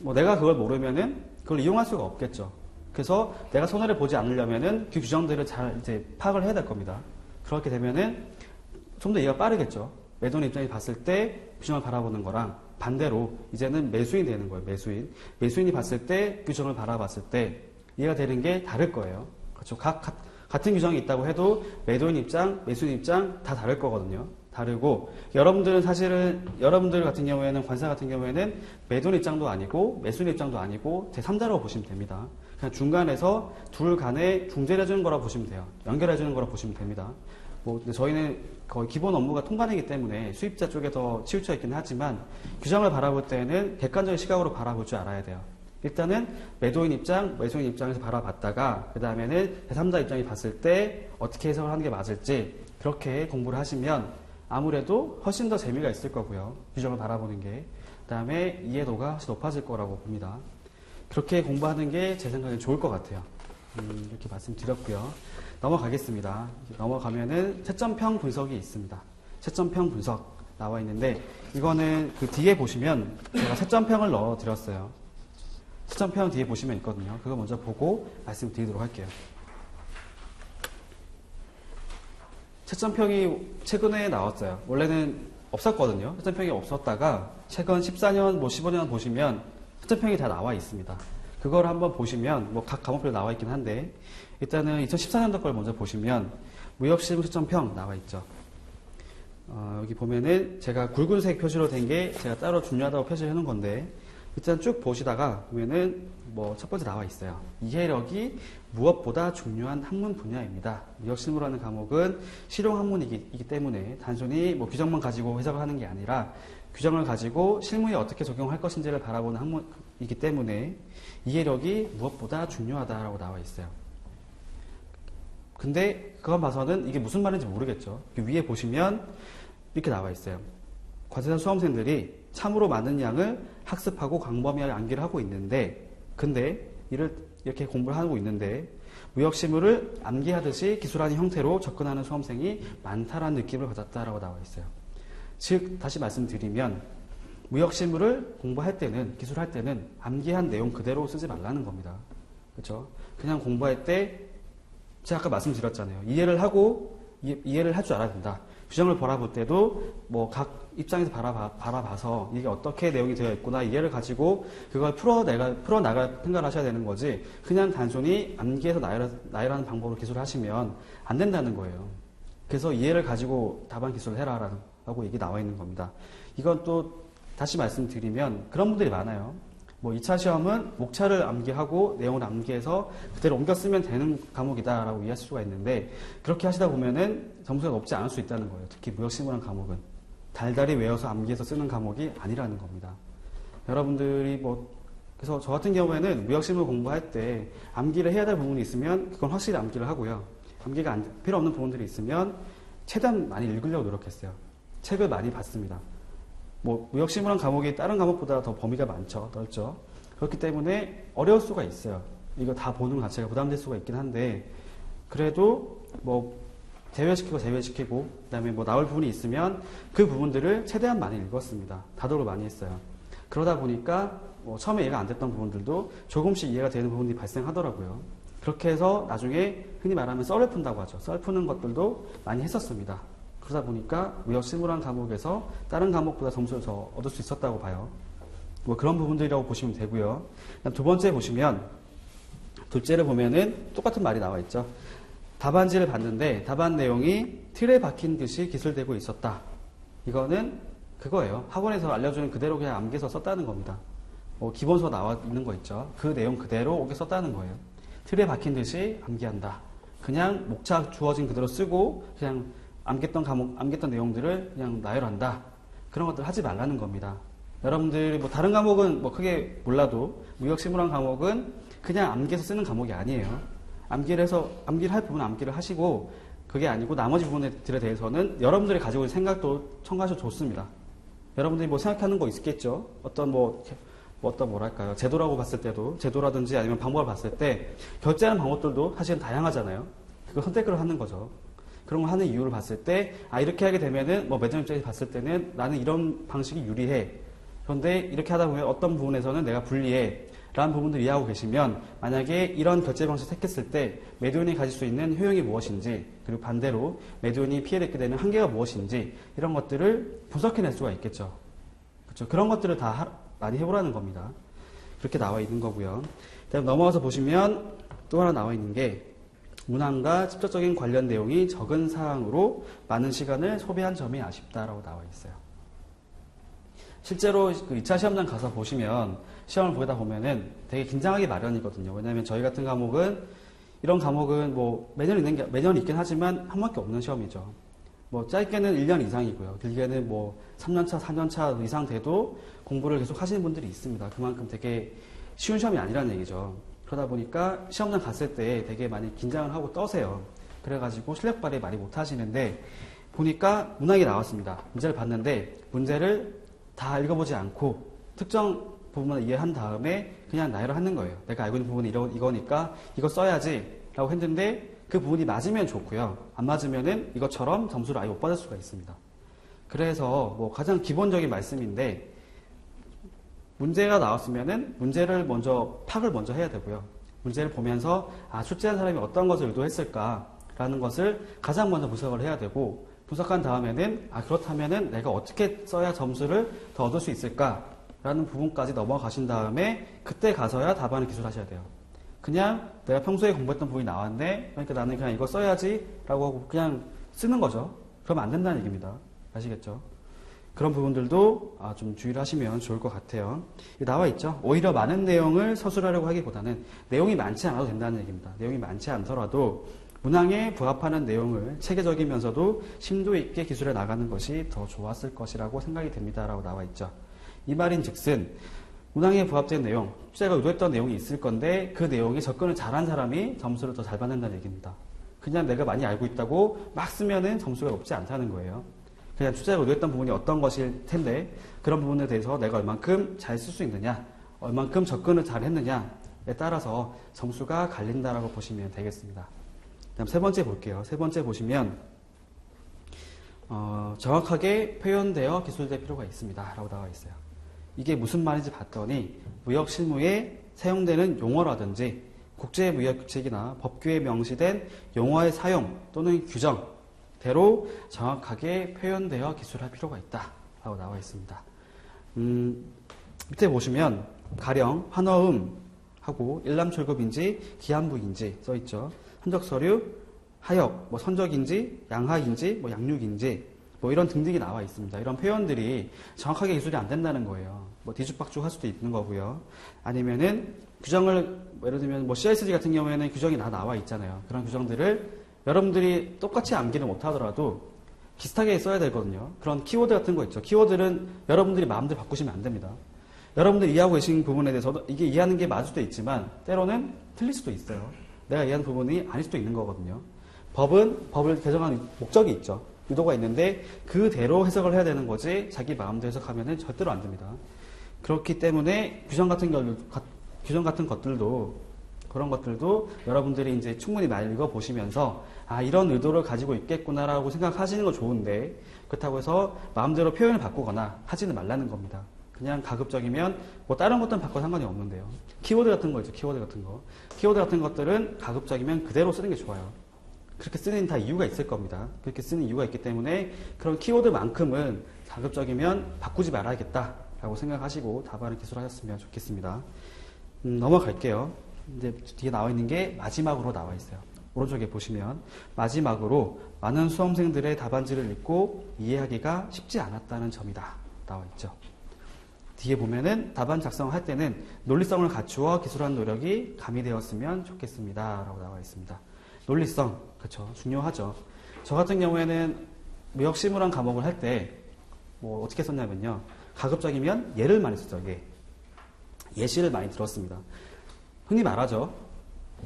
뭐 내가 그걸 모르면은 그걸 이용할 수가 없겠죠. 그래서 내가 손해를 보지 않으려면은 그 규정들을 잘 이제 파악을 해야 될 겁니다. 그렇게 되면은 좀 더 이해가 빠르겠죠. 매도인 입장이 봤을 때 규정을 바라보는 거랑 반대로 이제는 매수인이 되는 거예요. 매수인이 봤을 때 규정을 바라봤을 때 이해가 되는 게 다를 거예요. 그렇죠. 같은 규정이 있다고 해도 매도인 입장, 매수인 입장 다 다를 거거든요. 다르고 여러분들 같은 경우에는 관사 같은 경우에는 매도인 입장도 아니고 매수인 입장도 아니고 제3자라고 보시면 됩니다. 그냥 중간에서 둘 간에 중재를 해주는 거라고 보시면 돼요. 연결해 주는 거라고 보시면 됩니다. 뭐 근데 저희는 거의 기본 업무가 통관이기 때문에 수입자 쪽에 더 치우쳐 있긴 하지만 규정을 바라볼 때는 객관적인 시각으로 바라볼 줄 알아야 돼요. 일단은 매도인 입장, 매수인 입장에서 바라봤다가 그 다음에는 제3자 입장이 봤을 때 어떻게 해석을 하는 게 맞을지 그렇게 공부를 하시면 아무래도 훨씬 더 재미가 있을 거고요. 규정을 바라보는 게. 그 다음에 이해도가 훨씬 높아질 거라고 봅니다. 그렇게 공부하는 게 제 생각엔 좋을 것 같아요. 이렇게 말씀드렸고요. 넘어가겠습니다. 넘어가면은 채점평 분석이 있습니다. 채점평 분석 나와 있는데 이거는 그 뒤에 보시면 제가 채점평을 넣어드렸어요. 채점평 뒤에 보시면 있거든요. 그거 먼저 보고 말씀드리도록 할게요. 채점평이 최근에 나왔어요. 원래는 없었거든요. 채점평이 없었다가 최근 14년, 뭐 15년 보시면 채점평이 다 나와 있습니다. 그걸 한번 보시면 뭐 각 과목별로 나와 있긴 한데 일단은 2014년도 걸 먼저 보시면 무역실무 채점평 나와 있죠. 여기 보면은 제가 굵은색 표시로 된 게 제가 따로 중요하다고 표시를 해놓은 건데 일단 쭉 보시다가 보면은 뭐 첫 번째 나와 있어요. 이해력이 무엇보다 중요한 학문 분야입니다. 무역실무라는 과목은 실용 학문이기 때문에 단순히 뭐 규정만 가지고 해석을 하는 게 아니라 규정을 가지고 실무에 어떻게 적용할 것인지를 바라보는 학문이기 때문에 이해력이 무엇보다 중요하다라고 나와 있어요. 근데 그건 봐서는 이게 무슨 말인지 모르겠죠. 위에 보시면 이렇게 나와 있어요. 과세사 수험생들이 참으로 많은 양을 학습하고 광범위하게 암기를 하고 있는데 근데 이렇게 공부를 하고 있는데 무역실무를 암기하듯이 기술하는 형태로 접근하는 수험생이 많다라는 느낌을 받았다라고 나와 있어요. 즉 다시 말씀드리면 무역실무를 공부할 때는, 기술할 때는 암기한 내용 그대로 쓰지 말라는 겁니다. 그렇죠? 그냥 공부할 때 제가 아까 말씀드렸잖아요. 이해를 하고 이해를 할 줄 알아야 된다. 규정을 바라볼 때도 뭐 각 입장에서 바라봐서 이게 어떻게 내용이 되어 있구나 이해를 가지고 그걸 풀어나갈 생각을 하셔야 되는 거지, 그냥 단순히 암기해서 나열하는 방법으로 기술을 하시면 안 된다는 거예요. 그래서 이해를 가지고 답안 기술을 해라 라고 얘기 나와 있는 겁니다. 이건 또 다시 말씀드리면 그런 분들이 많아요. 뭐 2차 시험은 목차를 암기하고 내용을 암기해서 그대로 옮겨 쓰면 되는 과목이다 라고 이해할 수가 있는데, 그렇게 하시다 보면은 점수가 높지 않을 수 있다는 거예요. 특히 무역실무라는 과목은 달달이 외워서 암기해서 쓰는 과목이 아니라는 겁니다. 여러분들이 그래서 저 같은 경우에는 무역실무 공부할 때 암기를 해야 될 부분이 있으면 그건 확실히 암기를 하고요. 암기가 필요 없는 부분들이 있으면 최대한 많이 읽으려고 노력했어요. 책을 많이 봤습니다. 무역실무란 과목이 다른 과목보다 더 범위가 넓죠. 그렇기 때문에 어려울 수가 있어요. 이거 다 보는 것 자체가 부담될 수가 있긴 한데, 그래도 제외시키고, 그 다음에 나올 부분이 있으면 그 부분들을 최대한 많이 읽었습니다. 다독을 많이 했어요. 그러다 보니까 처음에 이해가 안 됐던 부분들도 조금씩 이해가 되는 부분이 발생하더라고요. 그렇게 해서 나중에 흔히 말하면 썰을 푼다고 하죠. 썰 푸는 것들도 많이 했었습니다. 그러다 보니까 무역실무라는 과목에서 다른 과목보다 점수를 더 얻을 수 있었다고 봐요. 그런 부분들이라고 보시면 되고요. 두 번째 보시면, 둘째를 보면은 똑같은 말이 나와 있죠. 답안지를 봤는데 답안 내용이 틀에 박힌 듯이 기술되고 있었다. 이거는 그거예요. 학원에서 알려주는 그대로 그냥 암기해서 썼다는 겁니다. 기본서 나와 있는 거 있죠. 그 내용 그대로 오게 썼다는 거예요. 틀에 박힌 듯이 암기한다. 그냥 목차 주어진 그대로 쓰고 그냥 암겼던 내용들을 그냥 나열한다. 그런 것들 하지 말라는 겁니다. 여러분들이 다른 과목은 크게 몰라도 무역실무란 과목은 그냥 암기해서 쓰는 과목이 아니에요. 암기를 할 부분은 암기를 하시고, 그게 아니고 나머지 부분들에 대해서는 여러분들이 가지고 있는 생각도 첨가하셔도 좋습니다. 여러분들이 생각하는 거 있겠죠? 뭐랄까요. 제도라고 봤을 때도, 제도라든지 아니면 방법을 봤을 때 결제하는 방법들도 사실은 다양하잖아요. 그거 선택을 하는 거죠. 그런 걸 하는 이유를 봤을 때, 이렇게 하게 되면은, 매점 입장에서 봤을 때는 나는 이런 방식이 유리해. 그런데 이렇게 하다 보면 어떤 부분에서는 내가 불리해. 라는 부분들 이해하고 계시면, 만약에 이런 결제 방식을 택했을 때, 매도인이 가질 수 있는 효용이 무엇인지, 그리고 반대로 매도인이 피해를 입게 되는 한계가 무엇인지, 이런 것들을 분석해낼 수가 있겠죠. 그렇죠? 그런 것들을 다 많이 해보라는 겁니다. 그렇게 나와 있는 거고요. 다음 넘어가서 보시면, 또 하나 나와 있는 게, 문항과 직접적인 관련 내용이 적은 사항으로 많은 시간을 소비한 점이 아쉽다라고 나와 있어요. 실제로 2차 시험장 가서 보시면 시험을 보다 보면은 되게 긴장하기 마련이거든요. 왜냐하면 저희 같은 과목은, 이런 과목은 매년 있긴 하지만 한 번밖에 없는 시험이죠. 짧게는 1년 이상이고요. 길게는 3년차, 4년차 이상 돼도 공부를 계속 하시는 분들이 있습니다. 그만큼 되게 쉬운 시험이 아니라는 얘기죠. 그러다 보니까 시험장 갔을 때 되게 많이 긴장을 하고 떠세요. 그래가지고 실력 발휘 많이 못 하시는데, 보니까 문항이 나왔습니다. 문제를 봤는데 문제를 다 읽어보지 않고 특정 부분을 이해한 다음에 그냥 나열을 하는 거예요. 내가 알고 있는 부분이 이거니까 이거 써야지 라고 했는데, 그 부분이 맞으면 좋고요. 안 맞으면은 이것처럼 점수를 아예 못 받을 수가 있습니다. 그래서 가장 기본적인 말씀인데, 문제가 나왔으면은 문제를 파악을 먼저 해야 되고요. 문제를 보면서 출제한 사람이 어떤 것을 의도했을까라는 것을 가장 먼저 분석을 해야 되고, 분석한 다음에는 그렇다면은 내가 어떻게 써야 점수를 더 얻을 수 있을까라는 부분까지 넘어가신 다음에 그때 가서야 답안을 기술하셔야 돼요. 그냥 내가 평소에 공부했던 부분이 나왔네, 그러니까 나는 그냥 이거 써야지 라고 하고 그냥 쓰는 거죠. 그러면 안 된다는 얘기입니다. 아시겠죠? 그런 부분들도 좀 주의를 하시면 좋을 것 같아요. 나와 있죠. 오히려 많은 내용을 서술하려고 하기보다는 내용이 많지 않아도 된다는 얘기입니다. 내용이 많지 않더라도 문항에 부합하는 내용을 체계적이면서도 심도 있게 기술해 나가는 것이 더 좋았을 것이라고 생각이 됩니다. 라고 나와 있죠. 이 말인 즉슨 문항에 부합된 내용, 출제가 의도했던 내용이 있을 건데 그 내용에 접근을 잘한 사람이 점수를 더 잘 받는다는 얘기입니다. 그냥 내가 많이 알고 있다고 막 쓰면은 점수가 높지 않다는 거예요. 그냥 출제가 의도했던 부분이 어떤 것일 텐데 그런 부분에 대해서 내가 얼만큼 잘 쓸 수 있느냐, 얼만큼 접근을 잘 했느냐에 따라서 점수가 갈린다라고 보시면 되겠습니다. 다음 세 번째 볼게요. 세 번째 보시면 정확하게 표현되어 기술될 필요가 있습니다. 라고 나와 있어요. 이게 무슨 말인지 봤더니 무역 실무에 사용되는 용어라든지 국제무역규칙이나 법규에 명시된 용어의 사용 또는 규정대로 정확하게 표현되어 기술할 필요가 있다 라고 나와 있습니다. 밑에 보시면 가령 환어음하고 일람철급인지 기한부인지 써있죠. 흔적서류, 하역, 선적인지 양하인지 양육인지 이런 등등이 나와 있습니다. 이런 표현들이 정확하게 기술이 안 된다는 거예요. 뒤죽박죽 할 수도 있는 거고요. 아니면은 규정을 예를 들면 CISG 같은 경우에는 규정이 다 나와 있잖아요. 그런 규정들을 여러분들이 똑같이 암기를 못 하더라도 비슷하게 써야 되거든요. 그런 키워드 같은 거 있죠. 키워드는 여러분들이 마음대로 바꾸시면 안 됩니다. 여러분들이 이해하고 계신 부분에 대해서도 이게 이해하는 게 맞을 수도 있지만 때로는 틀릴 수도 있어요. 내가 이해하는 부분이 아닐 수도 있는 거거든요. 법을 개정하는 목적이 있죠. 의도가 있는데 그대로 해석을 해야 되는 거지 자기 마음대로 해석하면 절대로 안 됩니다. 그렇기 때문에 규정 같은 것들도 그런 것들도 여러분들이 이제 충분히 많이 읽어보시면서 이런 의도를 가지고 있겠구나라고 생각하시는 건 좋은데 그렇다고 해서 마음대로 표현을 바꾸거나 하지는 말라는 겁니다. 그냥 가급적이면 다른 것들은 바꿔도 상관이 없는데요. 키워드 같은 거 있죠. 키워드 같은 것들은 가급적이면 그대로 쓰는 게 좋아요. 그렇게 쓰는 다 이유가 있을 겁니다. 그렇게 쓰는 이유가 있기 때문에 그런 키워드만큼은 가급적이면 바꾸지 말아야겠다라고 생각하시고 답안을 기술하셨으면 좋겠습니다. 넘어갈게요. 이제 뒤에 나와 있는 게 마지막으로 나와 있어요. 오른쪽에 보시면 마지막으로 많은 수험생들의 답안지를 읽고 이해하기가 쉽지 않았다는 점이다 나와 있죠. 뒤에 보면은 답안 작성할 때는 논리성을 갖추어 기술하는 노력이 가미되었으면 좋겠습니다 라고 나와 있습니다. 논리성, 그쵸, 중요하죠. 저 같은 경우에는 무역실무란 과목을 할 때 어떻게 썼냐면요, 가급적이면 예를 많이 썼죠. 예시를 많이 들었습니다. 흔히 말하죠.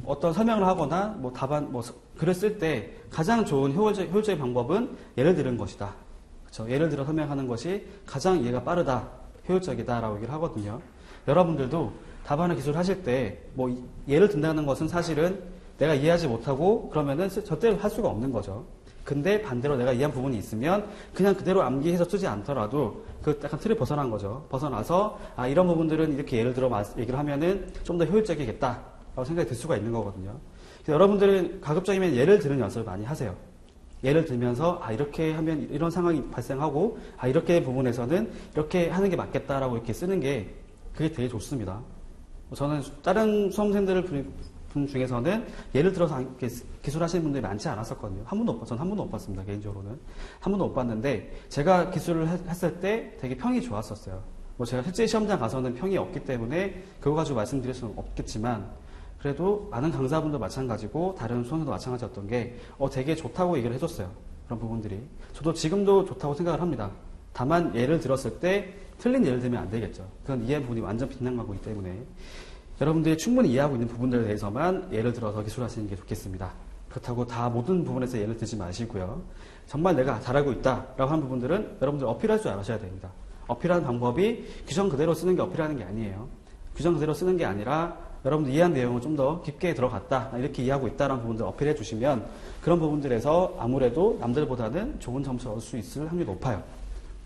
어떤 설명을 하거나 답안 글을 쓸 때 가장 좋은 효율적인 방법은 예를 들은 것이다. 그쵸? 예를 들어 설명하는 것이 가장 이해가 빠르다, 효율적이다라고 얘기를 하거든요. 여러분들도 답안을 기술하실 때 예를 든다는 것은 사실은 내가 이해하지 못하고 그러면은 절대로 할 수가 없는 거죠. 근데 반대로 내가 이해한 부분이 있으면 그냥 그대로 암기해서 쓰지 않더라도 그 약간 틀을 벗어난 거죠. 벗어나서 이런 부분들은 이렇게 예를 들어 얘기를 하면은 좀 더 효율적이겠다라고 생각이 들 수가 있는 거거든요. 그래서 여러분들은 가급적이면 예를 드는 연습을 많이 하세요. 예를 들면서 이렇게 하면 이런 상황이 발생하고 이렇게 부분에서는 이렇게 하는 게 맞겠다라고 이렇게 쓰는 게 그게 되게 좋습니다. 저는 다른 수험생들 분 중에서는 예를 들어서 기술하시는 분들이 많지 않았었거든요. 저는 한 번도 못 봤습니다. 개인적으로는 한 번도 못 봤는데 제가 기술을 했을 때 되게 평이 좋았었어요. 제가 실제 시험장 가서는 평이 없기 때문에 그거 가지고 말씀드릴 수는 없겠지만 그래도 많은 강사분도 마찬가지고 다른 수험생도 마찬가지였던 게 되게 좋다고 얘기를 해줬어요. 그런 부분들이. 저도 지금도 좋다고 생각을 합니다. 다만 예를 들었을 때 틀린 예를 들면 안 되겠죠. 그건 이해 부분이 완전 빗나가기 때문에 여러분들이 충분히 이해하고 있는 부분들에 대해서만 예를 들어서 기술하시는 게 좋겠습니다. 그렇다고 다 모든 부분에서 예를 들지 마시고요. 정말 내가 잘하고 있다라고 하는 부분들은 여러분들 어필할 줄 아셔야 됩니다. 어필하는 방법이 규정 그대로 쓰는 게 어필하는 게 아니에요. 규정 그대로 쓰는 게 아니라 여러분들 이해한 내용을 좀 더 깊게 들어갔다, 이렇게 이해하고 있다라는 부분들 어필해 주시면 그런 부분들에서 아무래도 남들보다는 좋은 점수를 얻을 수 있을 확률이 높아요.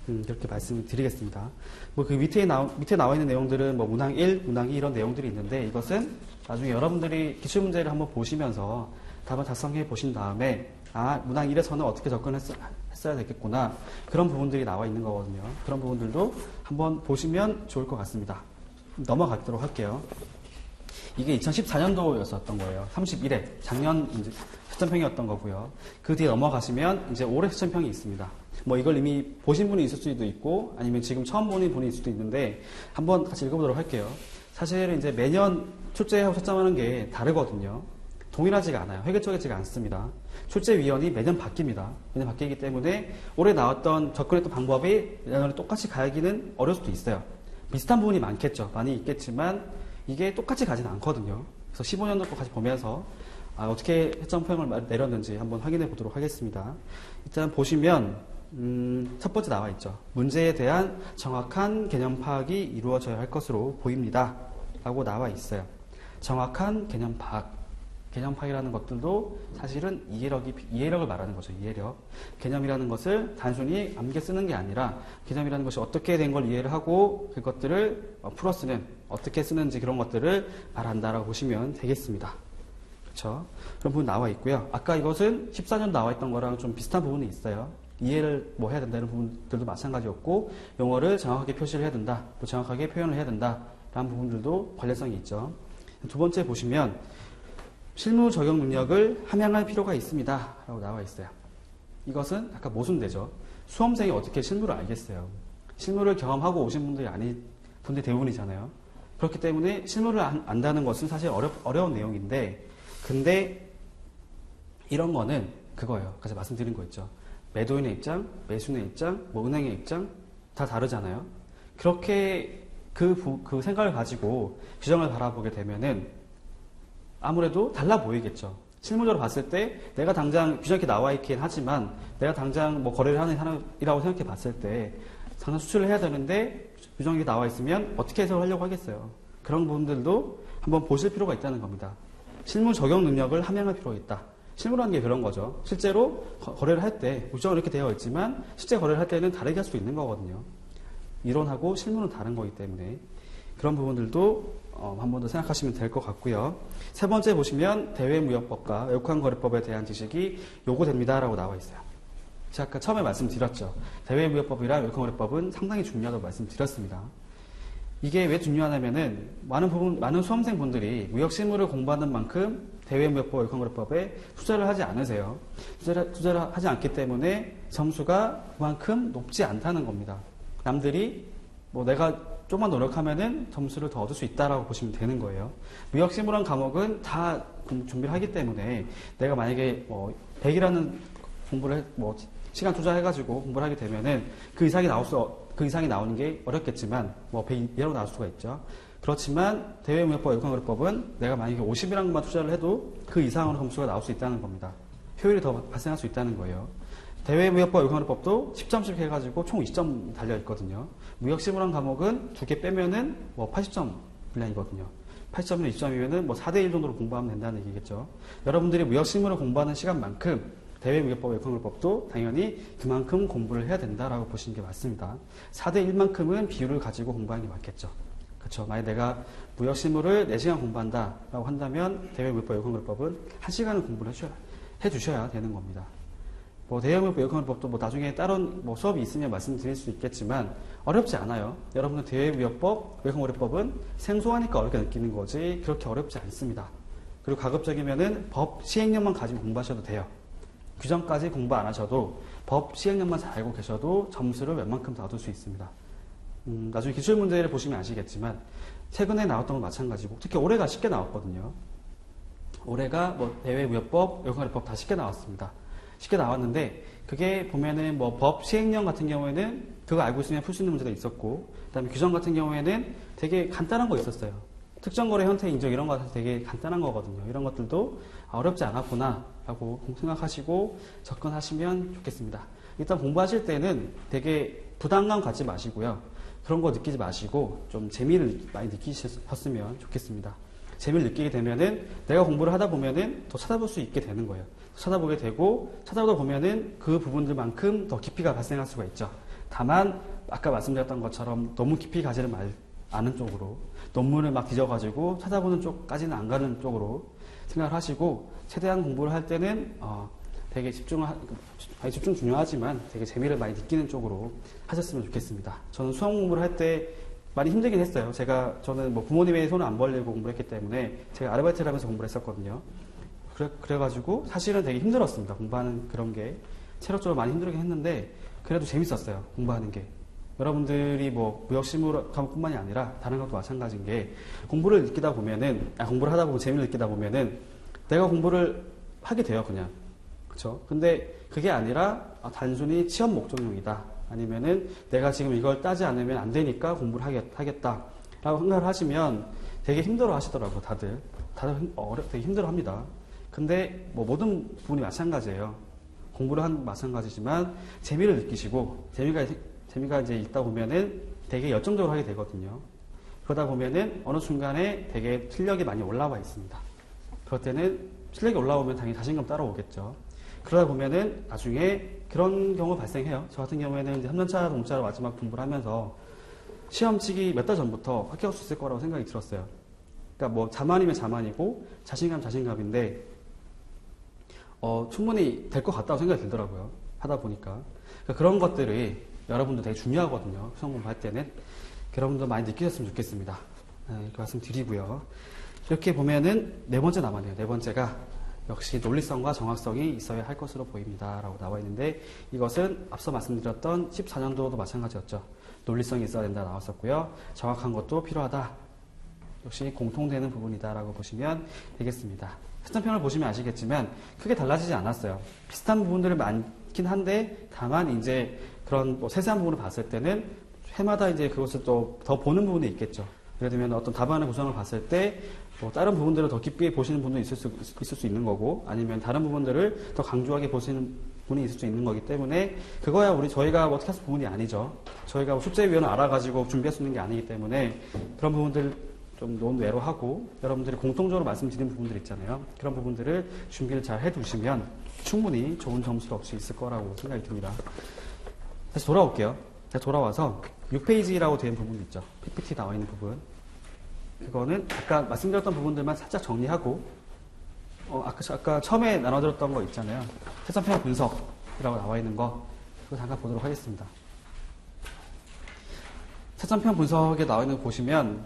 그렇게 말씀을 드리겠습니다. 그 밑에 나와 있는 내용들은 문항 1, 문항 2 이런 내용들이 있는데 이것은 나중에 여러분들이 기출문제를 한번 보시면서 답을 작성해 보신 다음에 문항 1에서는 어떻게 접근했어야 되겠구나, 그런 부분들이 나와 있는 거거든요. 그런 부분들도 한번 보시면 좋을 것 같습니다. 넘어가도록 할게요. 이게 2014년도였었던 거예요. 31회 작년 시점평이었던 거고요. 그 뒤에 넘어가시면 이제 올해 시점평이 있습니다. 이걸 이미 보신 분이 있을 수도 있고 아니면 지금 처음 보는 분이 있을 수도 있는데 한번 같이 읽어보도록 할게요. 사실 이제 매년 출제하고 채점하는 게 다르거든요. 동일하지가 않아요. 획일적이지가 않습니다. 출제위원이 매년 바뀝니다. 매년 바뀌기 때문에 올해 나왔던 접근했던 방법이 내년에 똑같이 가기는 어려울 수도 있어요. 비슷한 부분이 많겠죠. 많이 있겠지만 이게 똑같이 가지는 않거든요. 그래서 15년도 거까지 보면서 어떻게 채점평을 내렸는지 한번 확인해 보도록 하겠습니다. 일단 보시면 첫 번째 나와 있죠. 문제에 대한 정확한 개념 파악이 이루어져야 할 것으로 보입니다 라고 나와 있어요. 정확한 개념 파악. 개념 파악이라는 것들도 사실은 이해력을 말하는 거죠. 이해력. 개념이라는 것을 단순히 암기 쓰는 게 아니라 개념이라는 것이 어떻게 된 걸 이해를 하고 그것들을 풀어 쓰는, 어떻게 쓰는지 그런 것들을 말한다라고 보시면 되겠습니다. 그렇죠? 그런 부분 나와 있고요. 아까 이것은 14년 나와 있던 거랑 좀 비슷한 부분이 있어요. 이해를 뭐 해야 된다는 부분들도 마찬가지였고, 용어를 정확하게 표시를 해야 된다, 또 정확하게 표현을 해야 된다 라는 부분들도 관련성이 있죠. 두 번째 보시면 실무 적용 능력을 함양할 필요가 있습니다 라고 나와 있어요. 이것은 아까 모순되죠. 수험생이 어떻게 실무를 알겠어요. 실무를 경험하고 오신 분들이 아닌 분들이 대부분이잖아요. 그렇기 때문에 실무를 안다는 것은 사실 어려운 내용인데, 근데 이런 거는 그거예요. 아까 말씀드린 거 있죠. 매도인의 입장, 매수인의 입장, 뭐 은행의 입장 다 다르잖아요. 그렇게 그 생각을 가지고 규정을 바라보게 되면은 아무래도 달라 보이겠죠. 실무적으로 봤을 때 내가 당장 규정이 이렇게 나와 있긴 하지만 내가 당장 뭐 거래를 하는 사람이라고 생각해 봤을 때 당장 수출을 해야 되는데 규정이 나와 있으면 어떻게 해석을 하려고 하겠어요. 그런 부분들도 한번 보실 필요가 있다는 겁니다. 실무 적용 능력을 함양할 필요가 있다. 실무라는 게 그런 거죠. 실제로 거래를 할 때 규정은 이렇게 되어 있지만 실제 거래를 할 때는 다르게 할 수 있는 거거든요. 이론하고 실무는 다른 거기 때문에 그런 부분들도 한 번 더 생각하시면 될 것 같고요. 세 번째 보시면 대외무역법과 외국환거래법에 대한 지식이 요구됩니다라고 나와 있어요. 제가 아까 처음에 말씀드렸죠. 대외무역법이랑 외국환거래법은 상당히 중요하다고 말씀드렸습니다. 이게 왜 중요하냐면은 많은 수험생분들이 무역실무를 공부하는 만큼 대외무역법, 외국환거래법에 투자를 하지 않으세요. 투자를 하지 않기 때문에 점수가 그만큼 높지 않다는 겁니다. 남들이 뭐 내가 조금만 노력하면은 점수를 더 얻을 수 있다라고 보시면 되는 거예요. 무역실무라는 과목은 다 준비를 하기 때문에 내가 만약에 100이라는 공부를 시간 투자해가지고 공부를 하게 되면은 그 이상이 나오는 게 어렵겠지만 100 이하로 나올 수가 있죠. 그렇지만 대외무역법, 외국환거래법은 내가 만약에 50이라는 것만 투자를 해도 그 이상으로 점수가 나올 수 있다는 겁니다. 효율이 더 발생할 수 있다는 거예요. 대외무역법, 외국환거래법도 10점씩 해가지고 총 20점 달려있거든요. 무역실무라는 과목은 2개 빼면은 80점 분량이거든요. 80점이나 20점이면은 4대1 정도로 공부하면 된다는 얘기겠죠. 여러분들이 무역실무를 공부하는 시간만큼 대외무역법, 외국환거래법도 당연히 그만큼 공부를 해야 된다라고 보시는 게 맞습니다. 4대1만큼은 비율을 가지고 공부하는 게 맞겠죠. 그렇죠. 만약 내가 무역실무를 4시간 공부한다라고 한다면 대외무역법, 외국환거래법은 1시간을 공부를 해주셔야 되는 겁니다. 대외무역법, 외국환거래법도 나중에 다른 수업이 있으면 말씀드릴 수 있겠지만 어렵지 않아요. 여러분들 대외무역법, 외국환거래법은 생소하니까 어렵게 느끼는 거지 그렇게 어렵지 않습니다. 그리고 가급적이면은 법 시행령만 가지고 공부하셔도 돼요. 규정까지 공부 안 하셔도 법 시행령만 잘 알고 계셔도 점수를 웬만큼 더 얻을 수 있습니다. 나중에 기출문제를 보시면 아시겠지만 최근에 나왔던 건 마찬가지고 특히 올해가 쉽게 나왔거든요. 올해가 대외무역법, 외국환거래법 다 쉽게 나왔습니다. 쉽게 나왔는데 그게 보면은 법 시행령 같은 경우에는 그거 알고 있으면 풀 수 있는 문제가 있었고 그다음에 규정 같은 경우에는 되게 간단한 거 있었어요. 특정거래 형태 인정 이런 거 되게 간단한 거거든요. 이런 것들도 어렵지 않았구나 라고 생각하시고 접근하시면 좋겠습니다. 일단 공부하실 때는 되게 부담감 갖지 마시고요. 그런 거 느끼지 마시고 좀 재미를 많이 느끼셨으면 좋겠습니다. 재미를 느끼게 되면은 내가 공부를 하다 보면은 더 찾아볼 수 있게 되는 거예요. 찾아보게 되고 찾아보다 보면은 그 부분들만큼 더 깊이가 발생할 수가 있죠. 다만 아까 말씀드렸던 것처럼 너무 깊이 가지를 않은 쪽으로 논문을 막 뒤져가지고 찾아보는 쪽까지는 안 가는 쪽으로 생각을 하시고 최대한 공부를 할 때는 되게 집중 중요하지만 되게 재미를 많이 느끼는 쪽으로 하셨으면 좋겠습니다. 저는 수험 공부를 할 때 많이 힘들긴 했어요. 저는 부모님의 손을 안 벌리고 공부를 했기 때문에 제가 아르바이트를 하면서 공부를 했었거든요. 그래가지고 사실은 되게 힘들었습니다. 공부하는 그런 게 체력적으로 많이 힘들긴 했는데 그래도 재밌었어요. 공부하는 게. 여러분들이 무역실무 과목뿐만이 아니라 다른 것도 마찬가지인 게 공부를 하다 보면 재미를 느끼다 보면은 내가 공부를 하게 돼요, 그냥. 그쵸? 근데 그게 아니라 단순히 취업 목적용이다. 아니면은 내가 지금 이걸 따지 않으면 안 되니까 공부를 하겠다. 라고 생각을 하시면 되게 힘들어 하시더라고요, 다들 되게 힘들어 합니다. 근데 모든 부분이 마찬가지예요. 공부를 하는 마찬가지지만 재미를 느끼시고 재미가 이제 있다 보면은 되게 열정적으로 하게 되거든요. 그러다 보면은 어느 순간에 되게 실력이 많이 올라와 있습니다. 그럴 때는 실력이 올라오면 당연히 자신감 따라오겠죠. 그러다 보면은 나중에 그런 경우 발생해요. 저 같은 경우에는 이제 3년차 동차로 마지막 공부를 하면서 시험 치기 몇 달 전부터 합격할 수 있을 거라고 생각이 들었어요. 그러니까 뭐 자만이면 자만이고 자신감 자신감인데 충분히 될 것 같다고 생각이 들더라고요. 하다 보니까. 그러니까 그런 것들이 여러분도 되게 중요하거든요. 시험 공부할 때는. 여러분도 많이 느끼셨으면 좋겠습니다. 이렇게 말씀드리고요. 이렇게 보면은 네 번째 남았네요. 네 번째가 역시 논리성과 정확성이 있어야 할 것으로 보입니다. 라고 나와 있는데 이것은 앞서 말씀드렸던 14년도도 마찬가지였죠. 논리성이 있어야 된다 나왔었고요. 정확한 것도 필요하다. 역시 공통되는 부분이다 라고 보시면 되겠습니다. 채점평을 보시면 아시겠지만 크게 달라지지 않았어요. 비슷한 부분들이 많긴 한데 다만 이제 그런 뭐 세세한 부분을 봤을 때는 해마다 이제 그것을 또 더 보는 부분이 있겠죠. 예를 들면 어떤 답안의 구성을 봤을 때 뭐 다른 부분들을 더 깊게 보시는 분도 있을 수 있는 거고 아니면 다른 부분들을 더 강조하게 보시는 분이 있을 수 있는 거기 때문에 그거야 저희가 어떻게 할 수 부분이 아니죠. 저희가 숙제위원을 알아가지고 준비할 수 있는 게 아니기 때문에 그런 부분들 좀 논외로 하고 여러분들이 공통적으로 말씀드린 부분들 있잖아요. 그런 부분들을 준비를 잘 해두시면 충분히 좋은 점수를 얻을 수 있을 거라고 생각이 듭니다. 다시 돌아올게요. 제가 돌아와서 6페이지라고 된 부분 있죠. PPT 나와 있는 부분. 그거는 아까 말씀드렸던 부분들만 살짝 정리하고 아까 처음에 나눠드렸던 거 있잖아요. 채점평 분석이라고 나와 있는 거 그거 잠깐 보도록 하겠습니다. 채점평 분석에 나와 있는 거 보시면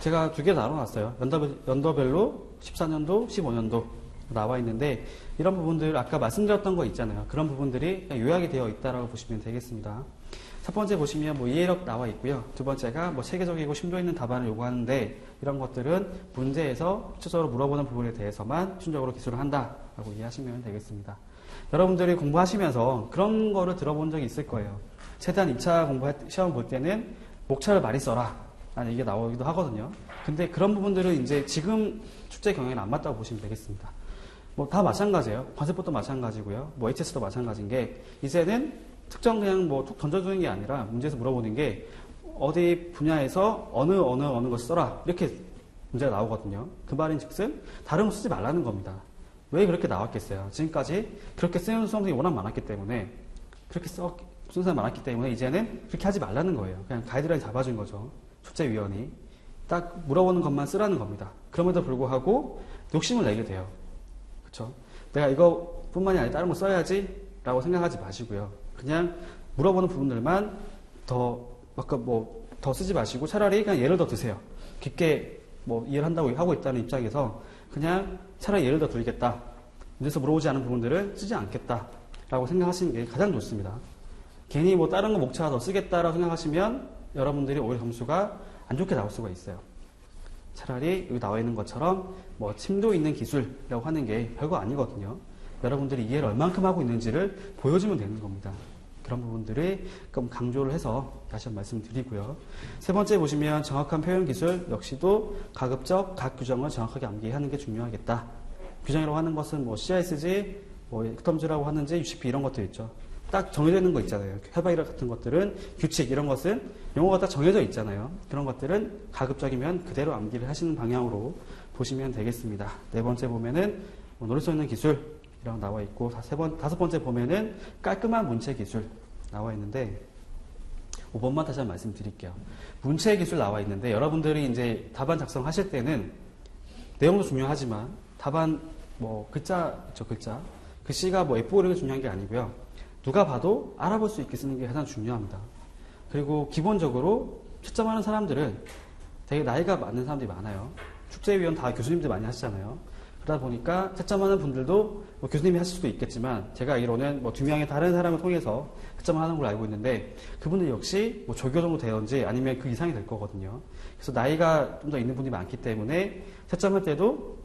제가 두 개 나눠놨어요. 연도별로 14년도, 15년도 나와 있는데 이런 부분들 아까 말씀드렸던 거 있잖아요. 그런 부분들이 요약이 되어 있다라고 보시면 되겠습니다. 첫 번째 보시면 뭐 이해력 나와 있고요. 두 번째가 뭐 체계적이고 심도 있는 답안을 요구하는데 이런 것들은 문제에서 구체적으로 물어보는 부분에 대해서만 순적으로 기술을 한다라고 이해하시면 되겠습니다. 여러분들이 공부하시면서 그런 거를 들어본 적이 있을 거예요. 최대한 2차 시험 볼 때는 목차를 많이 써라 라는 얘기가 나오기도 하거든요. 근데 그런 부분들은 이제 지금 출제 경향이 안 맞다고 보시면 되겠습니다. 뭐 다 마찬가지예요. 관세법도 마찬가지고요. 뭐 HS도 마찬가지인 게 이제는 특정 그냥 뭐 툭 던져주는 게 아니라 문제에서 물어보는 게 어디 분야에서 어느 것을 써라 이렇게 문제가 나오거든요. 그 말인 즉슨 다른 거 쓰지 말라는 겁니다. 왜 그렇게 나왔겠어요? 지금까지 그렇게 쓰는 수험생이 워낙 많았기 때문에 쓰는 사람이 많았기 때문에 이제는 그렇게 하지 말라는 거예요. 그냥 가이드라인 잡아준 거죠. 출제위원이 딱 물어보는 것만 쓰라는 겁니다. 그럼에도 불구하고 욕심을 내게 돼요. 그렇죠? 내가 이거뿐만이 아니라 다른 거 써야지 라고 생각하지 마시고요. 그냥 물어보는 부분들만 더 쓰지 마시고 차라리 그냥 예를 더 드세요. 깊게 뭐 이해를 한다고 하고 있다는 입장에서 그냥 차라리 예를 더 들겠다. 문제에서 물어보지 않은 부분들을 쓰지 않겠다. 라고 생각하시는 게 가장 좋습니다. 괜히 뭐 다른 거 목차가 더 쓰겠다라고 생각하시면 여러분들이 오히려 점수가 안 좋게 나올 수가 있어요. 차라리 여기 나와 있는 것처럼 뭐 심도 있는 기술이라고 하는 게 별거 아니거든요. 여러분들이 이해를 얼만큼 하고 있는지를 보여주면 되는 겁니다. 그런 부분들을 좀 강조를 해서 다시 한번 말씀드리고요. 세 번째 보시면 정확한 표현 기술 역시도 가급적 각 규정을 정확하게 암기하는 게 중요하겠다. 규정이라고 하는 것은 뭐 CISG, 뭐 엑텀즈라고 하는지 UCP 이런 것들 있죠. 딱 정해져 있는 거 있잖아요. 해바이러 같은 것들은 규칙 이런 것은 용어가 딱 정해져 있잖아요. 그런 것들은 가급적이면 그대로 암기를 하시는 방향으로 보시면 되겠습니다. 네 번째 보면은 논리성 있는 기술 이라고 나와 있고 다섯 번째 보면은 깔끔한 문체 기술 나와 있는데 5번만 다시 한번 말씀드릴게요. 문체 기술 나와 있는데 여러분들이 이제 답안 작성하실 때는 내용도 중요하지만 답안 뭐 글씨가 뭐 예쁘고 이런 게 중요한 게 아니고요. 누가 봐도 알아볼 수 있게 쓰는 게 가장 중요합니다. 그리고 기본적으로 채점하는 사람들은 되게 나이가 많은 사람들이 많아요. 축제위원 다 교수님들 많이 하시잖아요. 그러다 보니까 채점하는 분들도 뭐 교수님이 하실 수도 있겠지만 제가 알기로는 뭐 2명의 다른 사람을 통해서 채점을 하는 걸로 알고 있는데 그분들 역시 뭐 조교 정도 되었는지 아니면 그 이상이 될 거거든요. 그래서 나이가 좀 더 있는 분이 많기 때문에 채점할 때도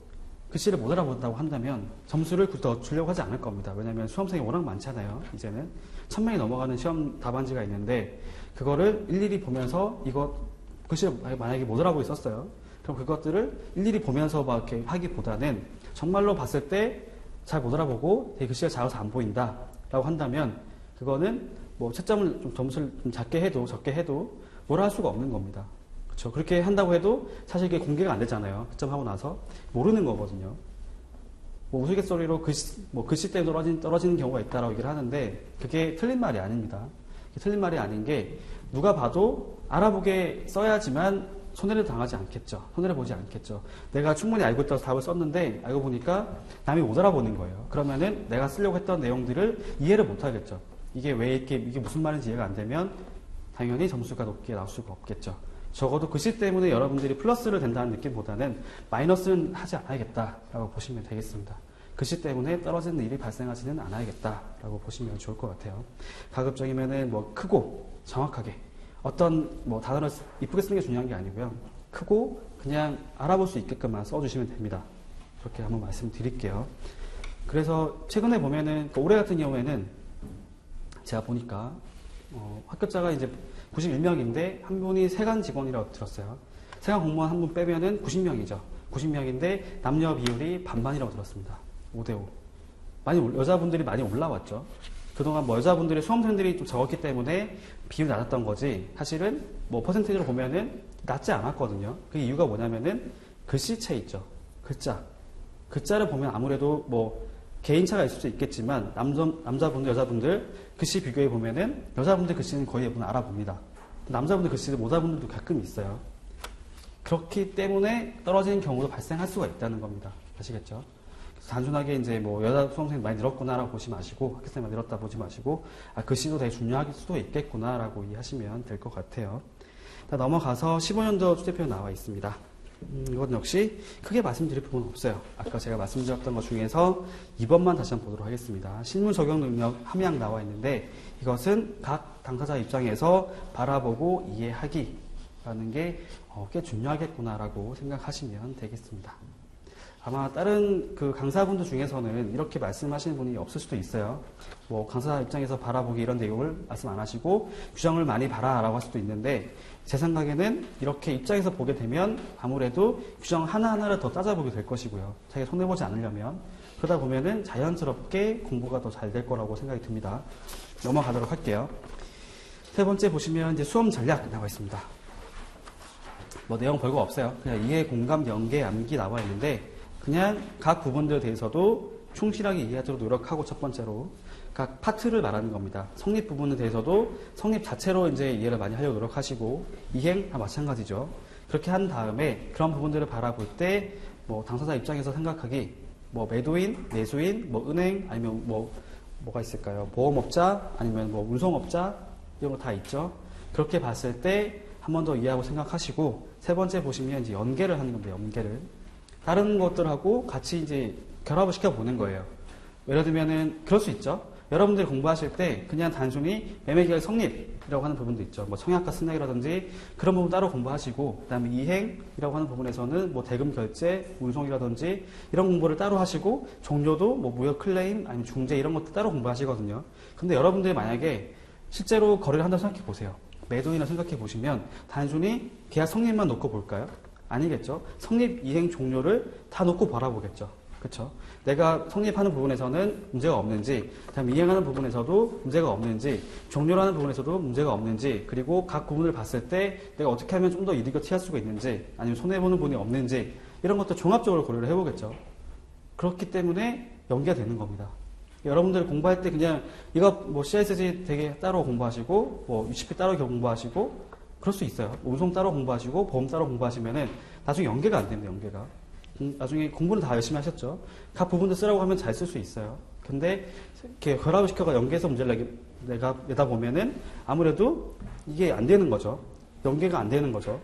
글씨를 못 알아본다고 한다면 점수를 더 주려고 하지 않을 겁니다. 왜냐하면 수험생이 워낙 많잖아요. 이제는 1000명이 넘어가는 시험 답안지가 있는데 그거를 일일이 보면서 이거 글씨를 만약에 못 알아보고 있었어요. 그럼 그것들을 일일이 보면서 막 이렇게 하기보다는 정말로 봤을 때 잘 못 알아보고 되게 글씨가 작아서 안 보인다 라고 한다면 그거는 뭐 채점을 좀 점수를 좀 작게 해도 적게 해도 뭐라 할 수가 없는 겁니다. 그렇죠? 그렇게 한다고 해도 사실 이게 공개가 안 되잖아요. 채점하고 나서 모르는 거거든요. 뭐 우스갯소리로 글씨 때문에 떨어지는 경우가 있다라고 얘기를 하는데 그게 틀린 말이 아닙니다. 틀린 말이 아닌 게 누가 봐도 알아보게 써야지만 손해를 당하지 않겠죠. 손해를 보지 않겠죠. 내가 충분히 알고 있다고 답을 썼는데 알고 보니까 남이 못 알아보는 거예요. 그러면은 내가 쓰려고 했던 내용들을 이해를 못 하겠죠. 이게 이게 무슨 말인지 이해가 안 되면 당연히 점수가 높게 나올 수가 없겠죠. 적어도 글씨 때문에 여러분들이 플러스를 된다는 느낌보다는 마이너스는 하지 않아야겠다라고 보시면 되겠습니다. 글씨 때문에 떨어지는 일이 발생하지는 않아야겠다라고 보시면 좋을 것 같아요. 가급적이면은 뭐 크고 정확하게 어떤 뭐 단어를 이쁘게 쓰는 게 중요한 게 아니고요. 크고 그냥 알아볼 수 있게끔만 써주시면 됩니다. 그렇게 한번 말씀드릴게요. 그래서 최근에 보면은 올해 같은 경우에는 제가 보니까 합격자가 이제 91명인데 한 분이 세관 직원이라고 들었어요. 세관 공무원 한 분 빼면은 90명이죠. 90명인데 남녀 비율이 반반이라고 들었습니다. 5대5. 여자분들이 많이 올라왔죠. 그동안 뭐 여자분들이 수험생들이 좀 적었기 때문에 비율이 낮았던 거지 사실은 뭐 퍼센테이지로 보면은 낮지 않았거든요. 그 이유가 뭐냐면은 글씨체 있죠. 글자를 보면 아무래도 뭐 개인차가 있을 수 있겠지만 남자분들 여자분들 글씨 비교해 보면은 여자분들 글씨는 거의 대부분 알아봅니다. 남자분들 글씨는 못 알아분들도 가끔 있어요. 그렇기 때문에 떨어지는 경우도 발생할 수가 있다는 겁니다. 아시겠죠? 단순하게 이제 뭐 여자 수험생이 많이 늘었구나라고 보지 마시고 학교생이 많이 늘었다 보지 마시고 글씨도 되게 중요할 수도 있겠구나라고 이해하시면 될 것 같아요. 넘어가서 15년도 출제표가 나와 있습니다. 이건 역시 크게 말씀드릴 부분은 없어요. 아까 제가 말씀드렸던 것 중에서 2번만 다시 한번 보도록 하겠습니다. 실무 적용 능력 함량 나와 있는데 이것은 각 당사자 입장에서 바라보고 이해하기라는 게 꽤 중요하겠구나라고 생각하시면 되겠습니다. 아마 다른 그 강사분들 중에서는 이렇게 말씀하시는 분이 없을 수도 있어요. 뭐 강사 입장에서 바라보기 이런 내용을 말씀 안 하시고 규정을 많이 봐라라고 할 수도 있는데 제 생각에는 이렇게 입장에서 보게 되면 아무래도 규정 하나하나를 더 따져보게 될 것이고요. 자기가 손해보지 않으려면 그러다 보면은 자연스럽게 공부가 더 잘 될 거라고 생각이 듭니다. 넘어가도록 할게요. 세 번째 보시면 이제 수험 전략 나와 있습니다. 뭐 내용 별거 없어요. 그냥 이해, 공감, 연계, 암기 나와 있는데 그냥 각 부분들에 대해서도 충실하게 이해하도록 노력하고 첫 번째로 각 파트를 말하는 겁니다. 성립 부분에 대해서도 성립 자체로 이제 이해를 많이 하려고 노력하시고 이행 다 마찬가지죠. 그렇게 한 다음에 그런 부분들을 바라볼 때 뭐 당사자 입장에서 생각하기 뭐 매도인, 내수인, 뭐 은행 아니면 뭐가 있을까요? 보험업자 아니면 뭐 운송업자 이런 거 다 있죠. 그렇게 봤을 때 한 번 더 이해하고 생각하시고 세 번째 보시면 이제 연계를 하는 겁니다. 연계를. 다른 것들하고 같이 이제 결합을 시켜보는 거예요. 예를 들면은, 그럴 수 있죠. 여러분들이 공부하실 때 그냥 단순히 매매계약 성립이라고 하는 부분도 있죠. 뭐 청약과 승낙이라든지 그런 부분 따로 공부하시고, 그 다음에 이행이라고 하는 부분에서는 뭐 대금 결제, 운송이라든지 이런 공부를 따로 하시고, 종료도 뭐 무역 클레임, 아니면 중재 이런 것도 따로 공부하시거든요. 근데 여러분들이 만약에 실제로 거래를 한다고 생각해 보세요. 매도인을 생각해 보시면 단순히 계약 성립만 놓고 볼까요? 아니겠죠. 성립, 이행, 종료를 다 놓고 바라보겠죠. 그렇죠? 내가 성립하는 부분에서는 문제가 없는지, 그다음 이행하는 부분에서도 문제가 없는지, 종료라는 부분에서도 문제가 없는지, 그리고 각 부분을 봤을 때 내가 어떻게 하면 좀 더 이득을 취할 수가 있는지, 아니면 손해보는 부분이 없는지 이런 것도 종합적으로 고려를 해보겠죠. 그렇기 때문에 연계가 되는 겁니다. 여러분들 공부할 때 그냥 이거 뭐 CISG 되게 따로 공부하시고 뭐 UCP 따로 공부하시고 그럴 수 있어요. 운송 따로 공부하시고 보험 따로 공부하시면은 나중에 연계가 안 됩니다. 연계가. 나중에 공부는 다 열심히 하셨죠. 각 부분도 쓰라고 하면 잘 쓸 수 있어요. 근데 이렇게 결합을 시켜가 연계해서 문제를 내다 보면은 아무래도 이게 안 되는 거죠. 연계가 안 되는 거죠.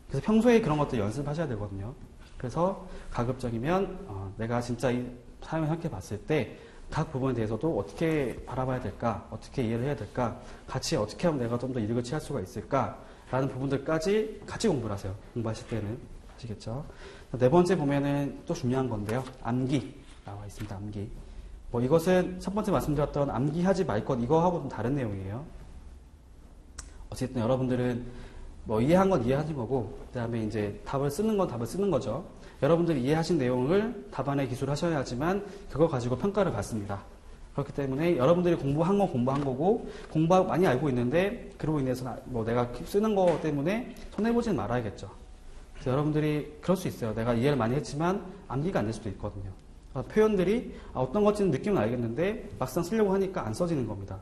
그래서 평소에 그런 것들 연습하셔야 되거든요. 그래서 가급적이면 내가 진짜 이 사람을 생각해 봤을 때 각 부분에 대해서도 어떻게 바라봐야 될까, 어떻게 이해를 해야 될까, 같이 어떻게 하면 내가 좀 더 이득을 취할 수가 있을까라는 부분들까지 같이 공부를 하세요. 공부하실 때는. 아시겠죠? 네 번째 보면은 또 중요한 건데요. 암기 나와 있습니다. 암기. 뭐 이것은 첫 번째 말씀드렸던 암기하지 말 것 이거하고 좀 다른 내용이에요. 어쨌든 여러분들은 뭐 이해한 건 이해하는 거고, 그 다음에 이제 답을 쓰는 건 답을 쓰는 거죠. 여러분들이 이해하신 내용을 답안에 기술하셔야지만 그거 가지고 평가를 받습니다. 그렇기 때문에 여러분들이 공부한 건 공부한 거고, 공부 많이 알고 있는데 그로 인해서 뭐 내가 쓰는 거 때문에 손해보진 말아야겠죠. 그래서 여러분들이 그럴 수 있어요. 내가 이해를 많이 했지만 암기가 안 될 수도 있거든요. 표현들이 어떤 것인지 느낌은 알겠는데 막상 쓰려고 하니까 안 써지는 겁니다.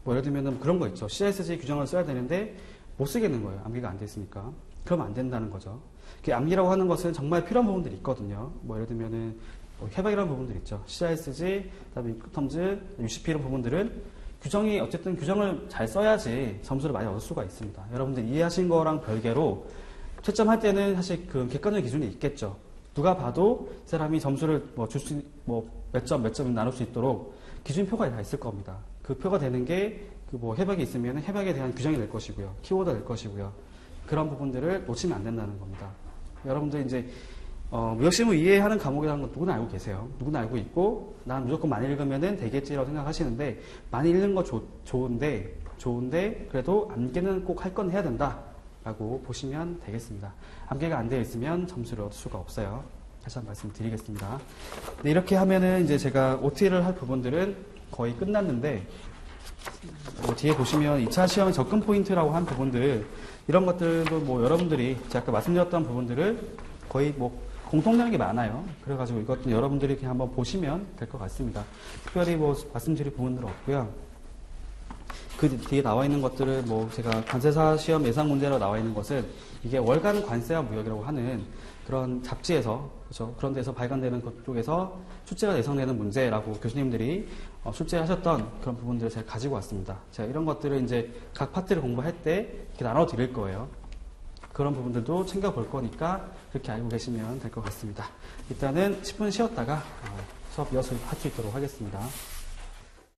뭐 예를 들면 그런 거 있죠. CSG 규정을 써야 되는데 못 쓰겠는 거예요. 암기가 안 돼 있으니까. 그러면 안 된다는 거죠. 암기라고 하는 것은 정말 필요한 부분들이 있거든요. 뭐 예를 들면은 해박이라는 부분들 있죠. CISG, 그다음에 텀즈, UCP 이런 부분들은 규정이 어쨌든 규정을 잘 써야지 점수를 많이 얻을 수가 있습니다. 여러분들 이해하신 거랑 별개로 채점할 때는 사실 그 객관적인 기준이 있겠죠. 누가 봐도 이 사람이 점수를 몇 점 나눌 수 있도록 기준표가 다 있을 겁니다. 그 표가 되는 게 해박이 있으면 해박에 대한 규정이 될 것이고요. 키워드가 될 것이고요. 그런 부분들을 놓치면 안 된다는 겁니다. 여러분들 이제 무역심을 이해하는 과목이라는 건 누구나 알고 계세요. 누구나 알고 있고 난 무조건 많이 읽으면 되겠지라고 생각하시는데 많이 읽는 거 좋은데 그래도 암기는 꼭 할 건 해야 된다 라고 보시면 되겠습니다. 암기가 안 되어 있으면 점수를 얻을 수가 없어요. 다시 한번 말씀드리겠습니다. 네, 이렇게 하면은 이제 제가 OT를 할 부분들은 거의 끝났는데 뒤에 보시면 2차 시험 접근 포인트라고 한 부분들 이런 것들도 여러분들이 제가 아까 말씀드렸던 부분들을 거의 공통되는 게 많아요. 그래가지고 이것도 여러분들이 그냥 한번 보시면 될 것 같습니다. 특별히 말씀드릴 부분들은 없고요. 그 뒤에 나와 있는 것들을 제가 관세사 시험 예상 문제로 나와 있는 것은 이게 월간 관세와 무역이라고 하는 그런 잡지에서 그렇죠? 그런 데서 발간되는 것 쪽에서 출제가 예상되는 문제라고 교수님들이 출제하셨던 그런 부분들을 제가 가지고 왔습니다. 제가 이런 것들을 이제 각 파트를 공부할 때 이렇게 나눠 드릴 거예요. 그런 부분들도 챙겨볼 거니까 그렇게 알고 계시면 될 것 같습니다. 일단은 10분 쉬었다가 수업 이어서 할 수 있도록 하겠습니다.